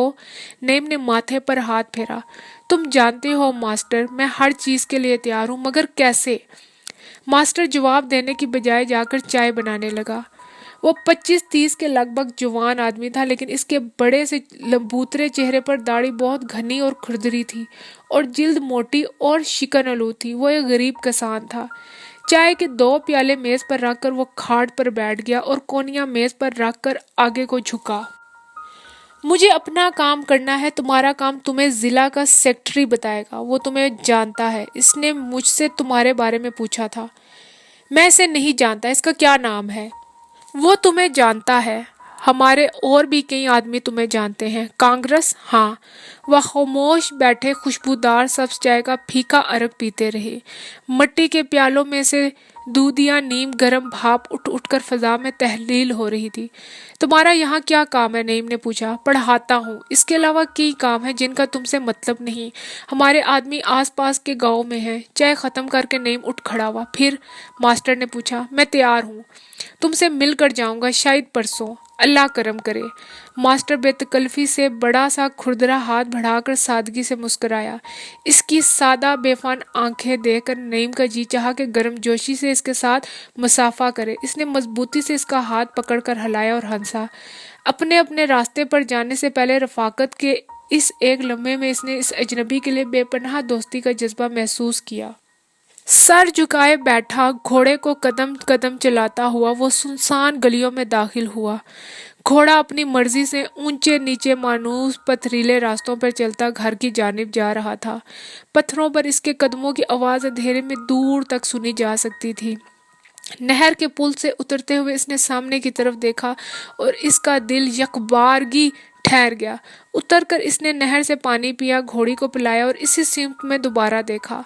نعیم نے ماتھے پر ہاتھ پھیرا۔ تم جانتے ہو ماسٹر، میں ہر چیز کے لیے تیار ہوں، مگر کیسے؟ ماسٹر جواب دینے کی بجائے جا کر چائے بنانے لگا۔ وہ 25-30 کے لگ بھگ جوان آدمی تھا، لیکن اس کے بڑے سے لمبوترے چہرے پر داڑھی بہت گھنی اور کھردری تھی اور جلد موٹی اور شکن آلود تھی۔ وہ ایک غریب کسان تھا۔ چائے کے 2 پیالے میز پر رکھ کر وہ کھاٹ پر بیٹھ گیا اور کونیاں میز پر رکھ کر آگے کو جھکا۔ مجھے اپنا کام کرنا ہے، تمہارا کام تمہیں ضلع کا سیکٹری بتائے گا، وہ تمہیں جانتا ہے، اس نے مجھ سے تمہارے بارے میں پوچھا تھا۔ میں اسے نہیں جانتا، اس کا کیا نام ہے؟ وہ تمہیں جانتا ہے، ہمارے اور بھی کئی آدمی تمہیں جانتے ہیں۔ کانگریس؟ ہاں۔ وہ خاموش بیٹھے خوشبودار سبز چائے کا پھیکا عرق پیتے رہے۔ مٹی کے پیالوں میں سے دودھیا نیم گرم بھاپ اٹھ اٹھ کر فضا میں تحلیل ہو رہی تھی۔ تمہارا یہاں کیا کام ہے؟ نعیم نے پوچھا۔ پڑھاتا ہوں، اس کے علاوہ کئی کام ہیں جن کا تم سے مطلب نہیں۔ ہمارے آدمی آس پاس کے گاؤں میں ہیں۔ چائے ختم کر کے نعیم اٹھ کھڑا ہوا۔ پھر؟ ماسٹر نے پوچھا۔ میں تیار ہوں، تم سے مل کر جاؤں گا، شاید پرسوں، اللہ کرم کرے۔ ماسٹر بے تکلفی سے بڑا سا کھردرا ہاتھ بڑھا کر سادگی سے مسکرایا۔ اس کی سادہ بے فان آنکھیں دیکھ کر نعیم کا جی چاہا کہ گرم جوشی سے اس کے ساتھ مصافحہ کرے۔ اس نے مضبوطی سے اس کا ہاتھ پکڑ کر ہلایا اور ہنسا۔ اپنے اپنے راستے پر جانے سے پہلے رفاقت کے اس ایک لمحے میں اس نے اس اجنبی کے لیے بے پناہ دوستی کا جذبہ محسوس کیا۔ سر جھکائے بیٹھا، گھوڑے کو قدم قدم چلاتا ہوا وہ سنسان گلیوں میں داخل ہوا۔ گھوڑا اپنی مرضی سے اونچے نیچے مانوس پتھریلے راستوں پر چلتا گھر کی جانب جا رہا تھا۔ پتھروں پر اس کے قدموں کی آواز اندھیرے میں دور تک سنی جا سکتی تھی۔ نہر کے پل سے اترتے ہوئے اس نے سامنے کی طرف دیکھا اور اس کا دل یکبارگی ٹھہر گیا۔ اتر کر اس نے نہر سے پانی پیا، گھوڑی کو پلایا اور اسی سمت میں دوبارہ دیکھا۔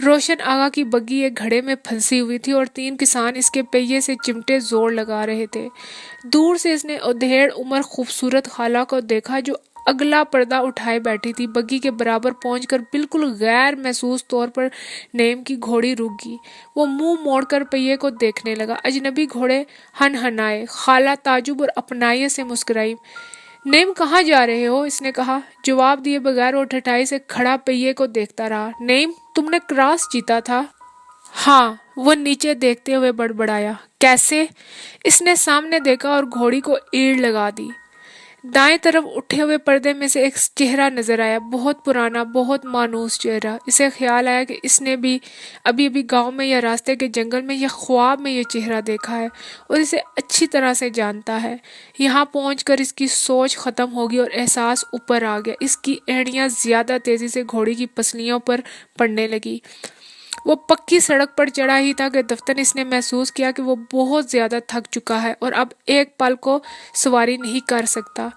روشن آغا کی بگی ایک گھڑے میں پھنسی ہوئی تھی اور 3 کسان اس کے پہیے سے چمٹے زور لگا رہے تھے۔ دور سے اس نے ادھیڑ عمر خوبصورت خالہ کو دیکھا جو اگلا پردہ اٹھائے بیٹھی تھی۔ بگی کے برابر پہنچ کر بالکل غیر محسوس طور پر نعیم کی گھوڑی رک گئی۔ وہ منہ موڑ کر پہیے کو دیکھنے لگا۔ اجنبی گھوڑے ہنہنائے۔ خالہ تعجب اور اپنائیت سے مسکرائی۔ نعیم کہاں جا رہے ہو؟ اس نے کہا۔ جواب دیے بغیر وہ ٹھٹائی سے کھڑا پہیے کو دیکھتا رہا۔ نعیم، تم نے کراس جیتا تھا؟ ہاں، وہ نیچے دیکھتے ہوئے بڑبڑایا۔ کیسے؟ اس نے سامنے دیکھا اور گھوڑی کو ایڑ لگا دی۔ دائیں طرف اٹھے ہوئے پردے میں سے ایک چہرہ نظر آیا، بہت پرانا، بہت مانوس چہرہ۔ اسے خیال آیا کہ اس نے بھی ابھی گاؤں میں یا راستے کے جنگل میں یا خواب میں یہ چہرہ دیکھا ہے اور اسے اچھی طرح سے جانتا ہے۔ یہاں پہنچ کر اس کی سوچ ختم ہوگی اور احساس اوپر آ گیا۔ اس کی ایڑیاں زیادہ تیزی سے گھوڑی کی پسلیوں پر پڑنے لگی۔ وہ پکی سڑک پر چڑھا ہی تھا کہ دفتر اس نے محسوس کیا کہ وہ بہت زیادہ تھک چکا ہے اور اب ایک پل کو سواری نہیں کر سکتا۔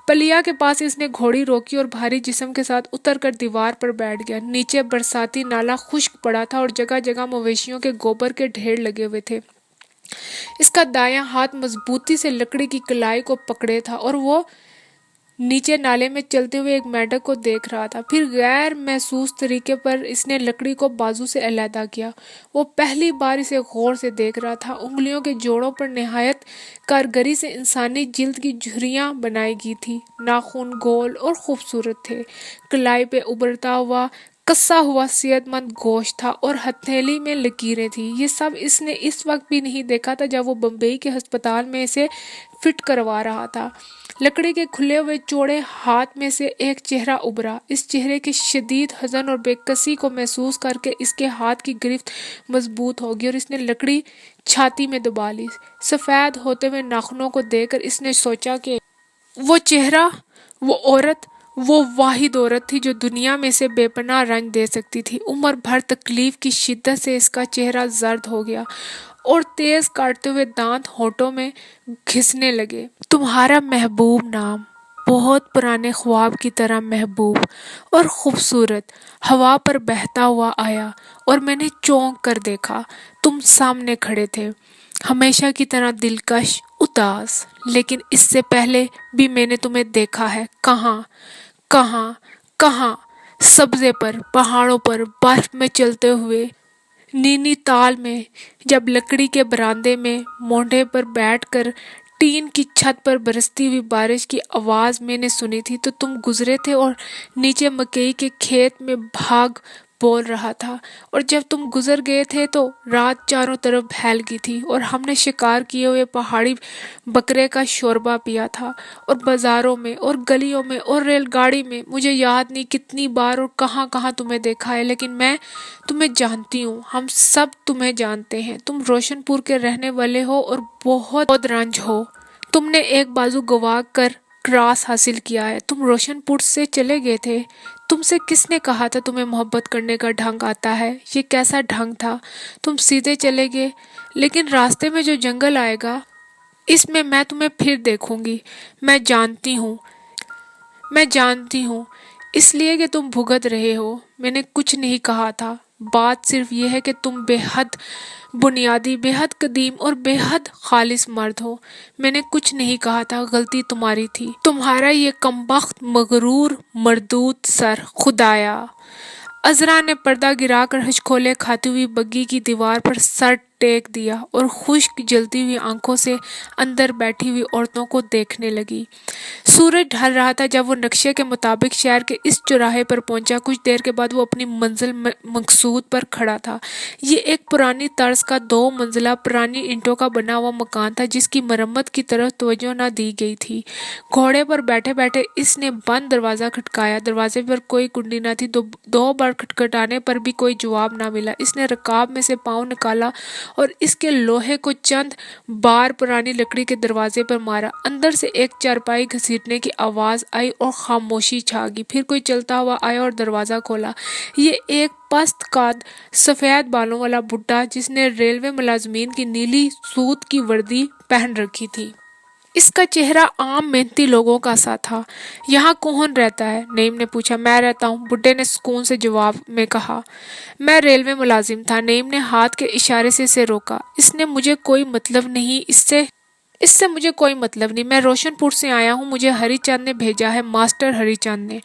پلیا کے پاس اس نے گھوڑی روکی اور بھاری جسم کے ساتھ اتر کر دیوار پر بیٹھ گیا۔ نیچے برساتی نالا خشک پڑا تھا اور جگہ جگہ مویشیوں کے گوبر کے ڈھیر لگے ہوئے تھے۔ اس کا دایاں ہاتھ مضبوطی سے لکڑی کی کلائی کو پکڑے تھا اور وہ نیچے نالے میں چلتے ہوئے ایک میںڈک کو دیکھ رہا تھا۔ پھر غیر محسوس طریقے پر اس نے لکڑی کو بازو سے علیحدہ کیا۔ وہ پہلی بار اسے غور سے دیکھ رہا تھا۔ انگلیوں کے جوڑوں پر نہایت کارگری سے انسانی جلد کی جھریاں بنائی گئی تھی۔ ناخن گول اور خوبصورت تھے۔ کلائی پہ ابھرتا ہوا کسا ہوا صحت مند گوشت تھا اور ہتھیلی میں لکیریں تھیں۔ یہ سب اس نے اس وقت بھی نہیں دیکھا تھا جب وہ بمبئی کے ہسپتال میں اسے فٹ کروا رہا تھا۔ لکڑی کے کھلے ہوئے چوڑے ہاتھ میں سے ایک چہرہ ابھرا۔ اس چہرے کے شدید حزن اور بے کسی کو محسوس کر کے اس کے ہاتھ کی گرفت مضبوط ہو گئی اور اس نے لکڑی چھاتی میں دبا لی۔ سفید ہوتے ہوئے ناخنوں کو دیکھ کر اس نے سوچا کہ وہ چہرہ، وہ عورت، وہ واحد عورت تھی جو دنیا میں اسے بے پناہ رنج دے سکتی تھی۔ عمر بھر تکلیف کی شدت سے اس کا چہرہ زرد ہو گیا اور تیز کاٹتے ہوئے دانت ہونٹوں میں گھسنے لگے۔ تمہارا محبوب نام، بہت پرانے خواب کی طرح محبوب اور خوبصورت، ہوا پر بہتا ہوا آیا اور میں نے چونک کر دیکھا۔ تم سامنے کھڑے تھے، ہمیشہ کی طرح دلکش، اداس، لیکن اس سے پہلے بھی میں نے تمہیں دیکھا ہے۔ کہاں کہاں کہاں؟ سبزے پر، پہاڑوں پر، برف میں چلتے ہوئے، نینی تال میں، جب لکڑی کے براندے میں مونڈے پر بیٹھ کر ٹین کی چھت پر برستی ہوئی بارش کی آواز میں نے سنی تھی تو تم گزرے تھے اور نیچے مکئی کے کھیت میں بھاگ بول رہا تھا، اور جب تم گزر گئے تھے تو رات چاروں طرف پھیل گئی تھی اور ہم نے شکار کیے ہوئے پہاڑی بکرے کا شوربہ پیا تھا، اور بازاروں میں اور گلیوں میں اور ریل گاڑی میں، مجھے یاد نہیں کتنی بار اور کہاں کہاں تمہیں دیکھا ہے، لیکن میں تمہیں جانتی ہوں، ہم سب تمہیں جانتے ہیں۔ تم روشن پور کے رہنے والے ہو اور بہت رنج ہو۔ تم نے ایک بازو گنوا کر کراس حاصل کیا ہے۔ تم روشن پور سے چلے گئے تھے۔ تم سے کس نے کہا تھا تمہیں محبت کرنے کا ڈھنگ آتا ہے؟ یہ کیسا ڈھنگ تھا؟ تم سیدھے چلے گئے، لیکن راستے میں جو جنگل آئے گا اس میں تمہیں پھر دیکھوں گی۔ میں جانتی ہوں، اس لیے کہ تم بھگت رہے ہو۔ میں نے کچھ نہیں کہا تھا، بات صرف یہ ہے کہ تم بے حد بنیادی، بے حد قدیم اور بے حد خالص مرد ہو۔ میں نے کچھ نہیں کہا تھا، غلطی تمہاری تھی، تمہارا یہ کمبخت مغرور مردود سر۔ خدایا! عذرا نے پردہ گرا کر ہچکولے کھاتی ہوئی بگی کی دیوار پر سر ٹیک دیا اور خشک جلتی ہوئی آنکھوں سے اندر بیٹھی ہوئی عورتوں کو دیکھنے لگی۔ سورج ڈھل رہا تھا جب وہ نقشے کے مطابق شہر کے اس چوراہے پر پہنچا۔ کچھ دیر کے بعد وہ اپنی منزل مقصود پر کھڑا تھا۔ یہ ایک پرانی طرز کا 2 منزلہ پرانی اینٹوں کا بنا ہوا مکان تھا جس کی مرمت کی طرف توجہ نہ دی گئی تھی۔ گھوڑے پر بیٹھے بیٹھے اس نے بند دروازہ کھٹکایا۔ دروازے پر کوئی کنڈی نہ تھی۔ 2 بار کھٹکھٹانے پر بھی کوئی جواب نہ ملا۔ اس نے رکاب میں سے پاؤں نکالا اور اس کے لوہے کو چند بار پرانی لکڑی کے دروازے پر مارا۔ اندر سے ایک چارپائی گھسیٹنے کی آواز آئی اور خاموشی چھا گئی۔ پھر کوئی چلتا ہوا آیا اور دروازہ کھولا۔ یہ ایک پست قد سفید بالوں والا بڈھا جس نے ریلوے ملازمین کی نیلی سوت کی وردی پہن رکھی تھی۔ اس کا چہرہ عام محنتی لوگوں کا سا تھا۔ یہاں کون رہتا ہے؟ نعیم نے پوچھا۔ میں رہتا ہوں، بڈھے نے سکون سے جواب میں کہا۔ میں ریلوے ملازم تھا۔ نعیم نے ہاتھ کے اشارے سے اسے روکا۔ اس سے مجھے کوئی مطلب نہیں، اس سے مجھے کوئی مطلب نہیں۔ میں روشن پور سے آیا ہوں، مجھے ہری چند نے بھیجا ہے، ماسٹر ہری چند نے۔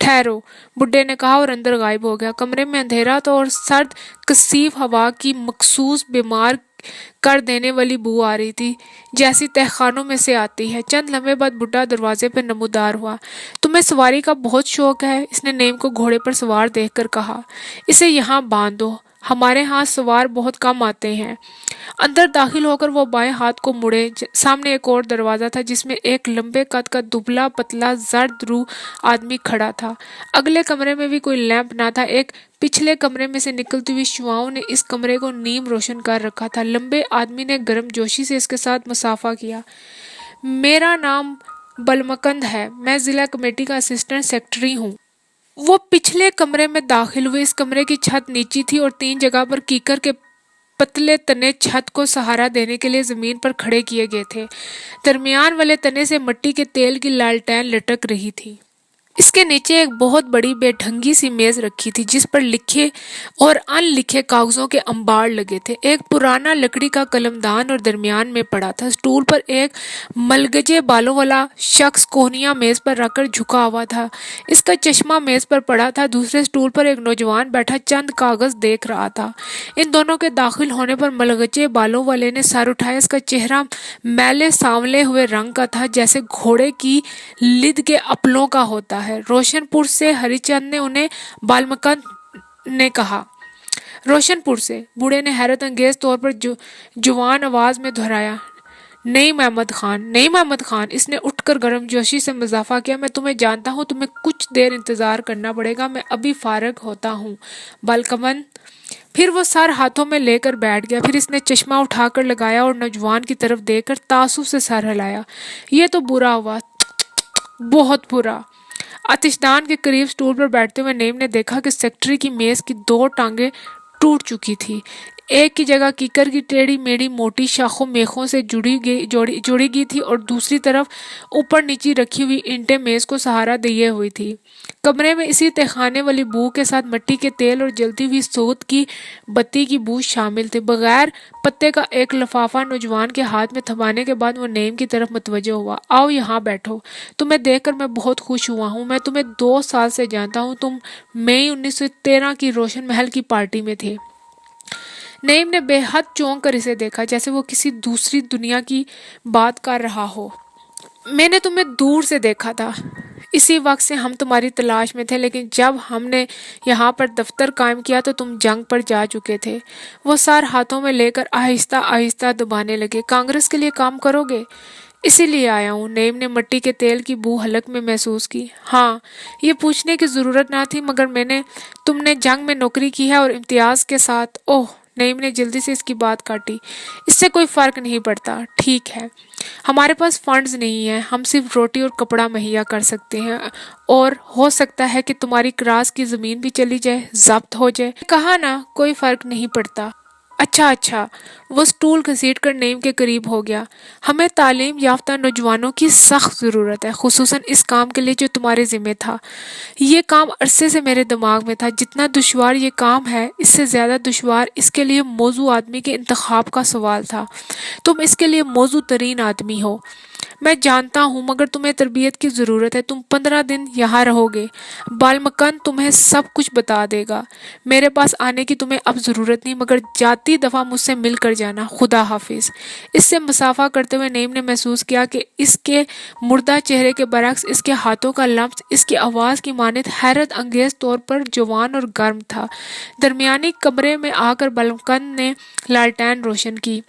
ٹھہرو، بڈھے نے کہا اور اندر غائب ہو گیا۔ کمرے میں اندھیرا تھا اور سرد کثیف ہوا کی مخصوص بیمار کر دینے والی بو آ رہی تھی، جیسی تہخانوں میں سے آتی ہے۔ چند لمحے بعد بڈھا دروازے پر نمودار ہوا۔ تمہیں سواری کا بہت شوق ہے؟ اس نے نعیم کو گھوڑے پر سوار دیکھ کر کہا۔ اسے یہاں باندھ دو، ہمارے ہاں سوار بہت کم آتے ہیں۔ اندر داخل ہو کر وہ بائیں ہاتھ کو مڑے۔ سامنے ایک اور دروازہ تھا جس میں ایک لمبے قد کا دبلا پتلا زرد رو آدمی کھڑا تھا۔ اگلے کمرے میں بھی کوئی لیمپ نہ تھا۔ ایک پچھلے کمرے میں سے نکلتی ہوئی شعاعوں نے اس کمرے کو نیم روشن کر رکھا تھا۔ لمبے آدمی نے گرم جوشی سے اس کے ساتھ مصافحہ کیا۔ میرا نام بلمکند ہے، میں ضلع کمیٹی کا اسسٹنٹ سیکرٹری ہوں۔ وہ پچھلے کمرے میں داخل ہوئے۔ اس کمرے کی چھت نیچی تھی اور 3 جگہ پر کیکر کے پتلے تنے چھت کو سہارا دینے کے لیے زمین پر کھڑے کیے گئے تھے۔ درمیان والے تنے سے مٹی کے تیل کی لالٹین لٹک رہی تھی۔ اس کے نیچے ایک بہت بڑی بے ڈھنگی سی میز رکھی تھی جس پر لکھے اور ان لکھے کاغذوں کے انبار لگے تھے۔ ایک پرانا لکڑی کا قلمدان اور درمیان میں پڑا تھا۔ سٹول پر ایک ملگجے بالوں والا شخص کوہنیاں میز پر رکھ کر جھکا ہوا تھا۔ اس کا چشمہ میز پر پڑا تھا۔ دوسرے سٹول پر ایک نوجوان بیٹھا چند کاغذ دیکھ رہا تھا۔ ان دونوں کے داخل ہونے پر ملگجے بالوں والے نے سر اٹھایا۔ اس کا چہرہ میلے سانولے ہوئے رنگ کا تھا، جیسے گھوڑے کی لد کے اپلوں کا ہوتا ہے۔ روشن پور سے ہری چند نے انہیں بالمکند نے کہا۔ روشن پور سے؟ بوڑھے نے حیرت انگیز طور پر جوان آواز میں دہرایا۔ نعیم احمد خان۔ اس نے اٹھ کر گرم جوشی سے مضافہ کیا۔ میں تمہیں جانتا ہوں، تمہیں کچھ دیر انتظار کرنا پڑے گا، میں ابھی فارغ ہوتا ہوں۔ بالکمند۔ پھر وہ سر ہاتھوں میں لے کر بیٹھ گیا۔ پھر اس نے چشمہ اٹھا کر لگایا اور نوجوان کی طرف دیکھ کر تعصب سے سر ہلایا۔ یہ تو برا ہوا، بہت برا۔ آتشدان کے قریب سٹول پر بیٹھتے ہوئے نعیم نے دیکھا کہ سیکرٹری کی میز کی 2 ٹانگیں ٹوٹ چکی تھی۔ ایک کی جگہ کیکر کی ٹیڑھی میڑھی موٹی شاخوں میخوں سے جڑی گئی تھی اور دوسری طرف اوپر نیچی رکھی ہوئی اینٹیں میز کو سہارا دیے ہوئی تھی۔ کمرے میں اسی تہخانے والی بو کے ساتھ مٹی کے تیل اور جلتی ہوئی سوت کی بتی کی بو شامل تھی۔ بغیر پتے کا ایک لفافہ نوجوان کے ہاتھ میں تھمانے کے بعد وہ نعیم کی طرف متوجہ ہوا۔ آؤ یہاں بیٹھو، تمہیں دیکھ کر میں بہت خوش ہوا ہوں۔ میں تمہیں 2 سال سے جانتا ہوں، تم مئی 1913 کی روشن محل کی پارٹی میں تھے۔ نعیم نے بے حد چونک کر اسے دیکھا، جیسے وہ کسی دوسری دنیا کی بات کر رہا ہو۔ میں نے تمہیں دور سے دیکھا تھا، اسی وقت سے ہم تمہاری تلاش میں تھے، لیکن جب ہم نے یہاں پر دفتر قائم کیا تو تم جنگ پر جا چکے تھے۔ وہ سر ہاتھوں میں لے کر آہستہ آہستہ دبانے لگے۔ کانگریس کے لیے کام کرو گے؟ اسی لیے آیا ہوں۔ نعیم نے مٹی کے تیل کی بو حلق میں محسوس کی۔ ہاں، یہ پوچھنے کی ضرورت نہ تھی، مگر تم نے جنگ میں نوکری کی ہے اور امتیاز کے ساتھ۔ اوہ! نعیم نے جلدی سے اس کی بات کاٹی۔ اس سے کوئی فرق نہیں پڑتا۔ ٹھیک ہے، ہمارے پاس فنڈز نہیں ہیں، ہم صرف روٹی اور کپڑا مہیا کر سکتے ہیں، اور ہو سکتا ہے کہ تمہاری کراس کی زمین بھی چلی جائے، ضبط ہو جائے۔ کہا نا کوئی فرق نہیں پڑتا۔ اچھا، وہ سٹول گھسیٹ کر نعیم کے قریب ہو گیا۔ ہمیں تعلیم یافتہ نوجوانوں کی سخت ضرورت ہے، خصوصاً اس کام کے لیے جو تمہارے ذمہ تھا۔ یہ کام عرصے سے میرے دماغ میں تھا۔ جتنا دشوار یہ کام ہے، اس سے زیادہ دشوار اس کے لیے موزوں آدمی کے انتخاب کا سوال تھا۔ تم اس کے لیے موزوں ترین آدمی ہو، میں جانتا ہوں، مگر تمہیں تربیت کی ضرورت ہے۔ تم 15 دن یہاں رہو گے، بالمکان تمہیں سب کچھ بتا دے گا۔ میرے پاس آنے کی تمہیں اب ضرورت نہیں، مگر جاتی دفعہ مجھ سے مل کر جانا۔ خدا حافظ۔ اس سے مصافحہ کرتے ہوئے نعیم نے محسوس کیا کہ اس کے مردہ چہرے کے برعکس اس کے ہاتھوں کا لمس اس کی آواز کی مانند حیرت انگیز طور پر جوان اور گرم تھا۔ درمیانی کمرے میں آ کر بالمکان نے لالٹین روشن کی۔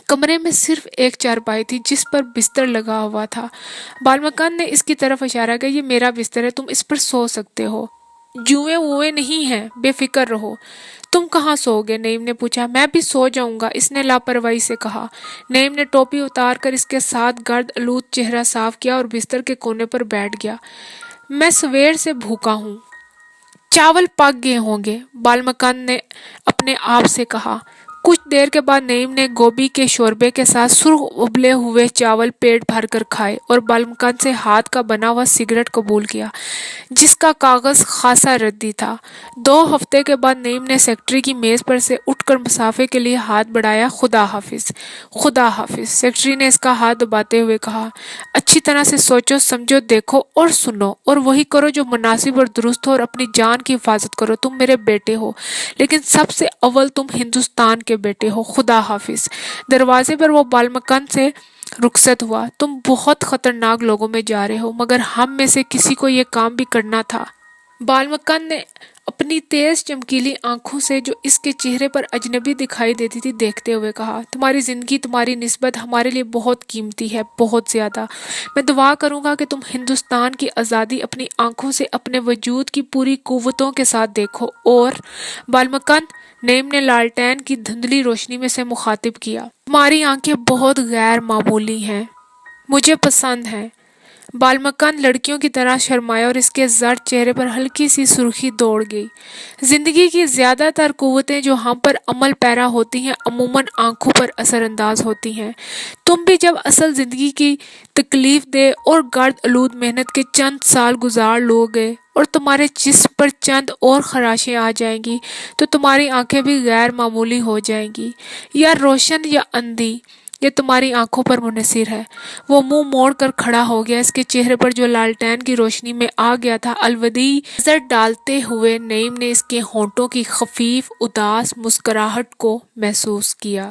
کمرے میں صرف ایک چارپائی تھی جس پر بستر لگا ہوا تھا۔ بالمکان نے اس کی طرف اشارہ کیا۔ یہ میرا بستر ہے، تم اس پر سو سکتے ہو۔ جوئیں ووئیں نہیں ہیں، بے فکر رہو۔ تم کہاں سو گے؟ نعیم نے پوچھا۔ میں بھی سو جاؤں گا، اس نے لاپرواہی سے کہا۔ نعیم نے ٹوپی اتار کر اس کے ساتھ گرد آلود چہرہ صاف کیا اور بستر کے کونے پر بیٹھ گیا۔ میں سویر سے بھوکا ہوں۔ چاول پک گئے ہوں گے، بالمکان نے اپنے آپ سے کہا۔ کچھ دیر کے بعد نعیم نے گوبھی کے شوربے کے ساتھ سرخ ابلے ہوئے چاول پیٹ بھر کر کھائے اور بالمکان سے ہاتھ کا بنا ہوا سگریٹ قبول کیا، جس کا کاغذ خاصا ردی تھا۔ 2 ہفتے کے بعد نعیم نے سیکرٹری کی میز پر سے اٹھ کر مصافحے کے لیے ہاتھ بڑھایا۔ خدا حافظ۔ خدا حافظ، سیکرٹری نے اس کا ہاتھ دباتے ہوئے کہا۔ اچھی طرح سے سوچو، سمجھو، دیکھو اور سنو، اور وہی کرو جو مناسب اور درست ہو، اور اپنی جان کی حفاظت کرو۔ تم میرے بیٹے ہو، لیکن سب سے اول تم ہندوستان کے بیٹے ہو۔ خدا حافظ۔ دروازے پر وہ بالمکان سے رخصت ہوا۔ تم بہت خطرناک لوگوں میں جا رہے ہو، مگر ہم میں سے کسی کو یہ کام بھی کرنا تھا۔ بالمکان نے اپنی تیز چمکیلی آنکھوں سے، جو اس کے چہرے پر اجنبی دکھائی دیتی تھی، دیکھتے ہوئے کہا۔ تمہاری زندگی، تمہاری نسبت ہمارے لیے بہت قیمتی ہے، بہت زیادہ۔ میں دعا کروں گا کہ تم ہندوستان کی آزادی اپنی آنکھوں سے اپنے وجود کی پوری قوتوں کے ساتھ دیکھو، اور بالمکان، نعیم نے لالٹین کی دھندلی روشنی میں سے مخاطب کیا، تمہاری آنکھیں بہت غیر معمولی ہیں، مجھے پسند ہیں۔ بالمکان لڑکیوں کی طرح شرمایا اور اس کے زرد چہرے پر ہلکی سی سرخی دوڑ گئی۔ زندگی کی زیادہ تر قوتیں جو ہم پر عمل پیرا ہوتی ہیں، عموماً آنکھوں پر اثر انداز ہوتی ہیں۔ تم بھی جب اصل زندگی کی تکلیف دہ اور گرد آلود محنت کے چند سال گزار لو گے اور تمہارے جسم پر چند اور خراشیں آ جائیں گی، تو تمہاری آنکھیں بھی غیر معمولی ہو جائیں گی، یا روشن یا اندھی، یہ تمہاری آنکھوں پر منحصر ہے۔ وہ منہ موڑ کر کھڑا ہو گیا۔ اس کے چہرے پر جو لالٹین کی روشنی میں آ گیا تھا، الوداعی نظر ڈالتے ہوئے نعیم نے اس کے ہونٹوں کی خفیف اداس مسکراہٹ کو محسوس کیا۔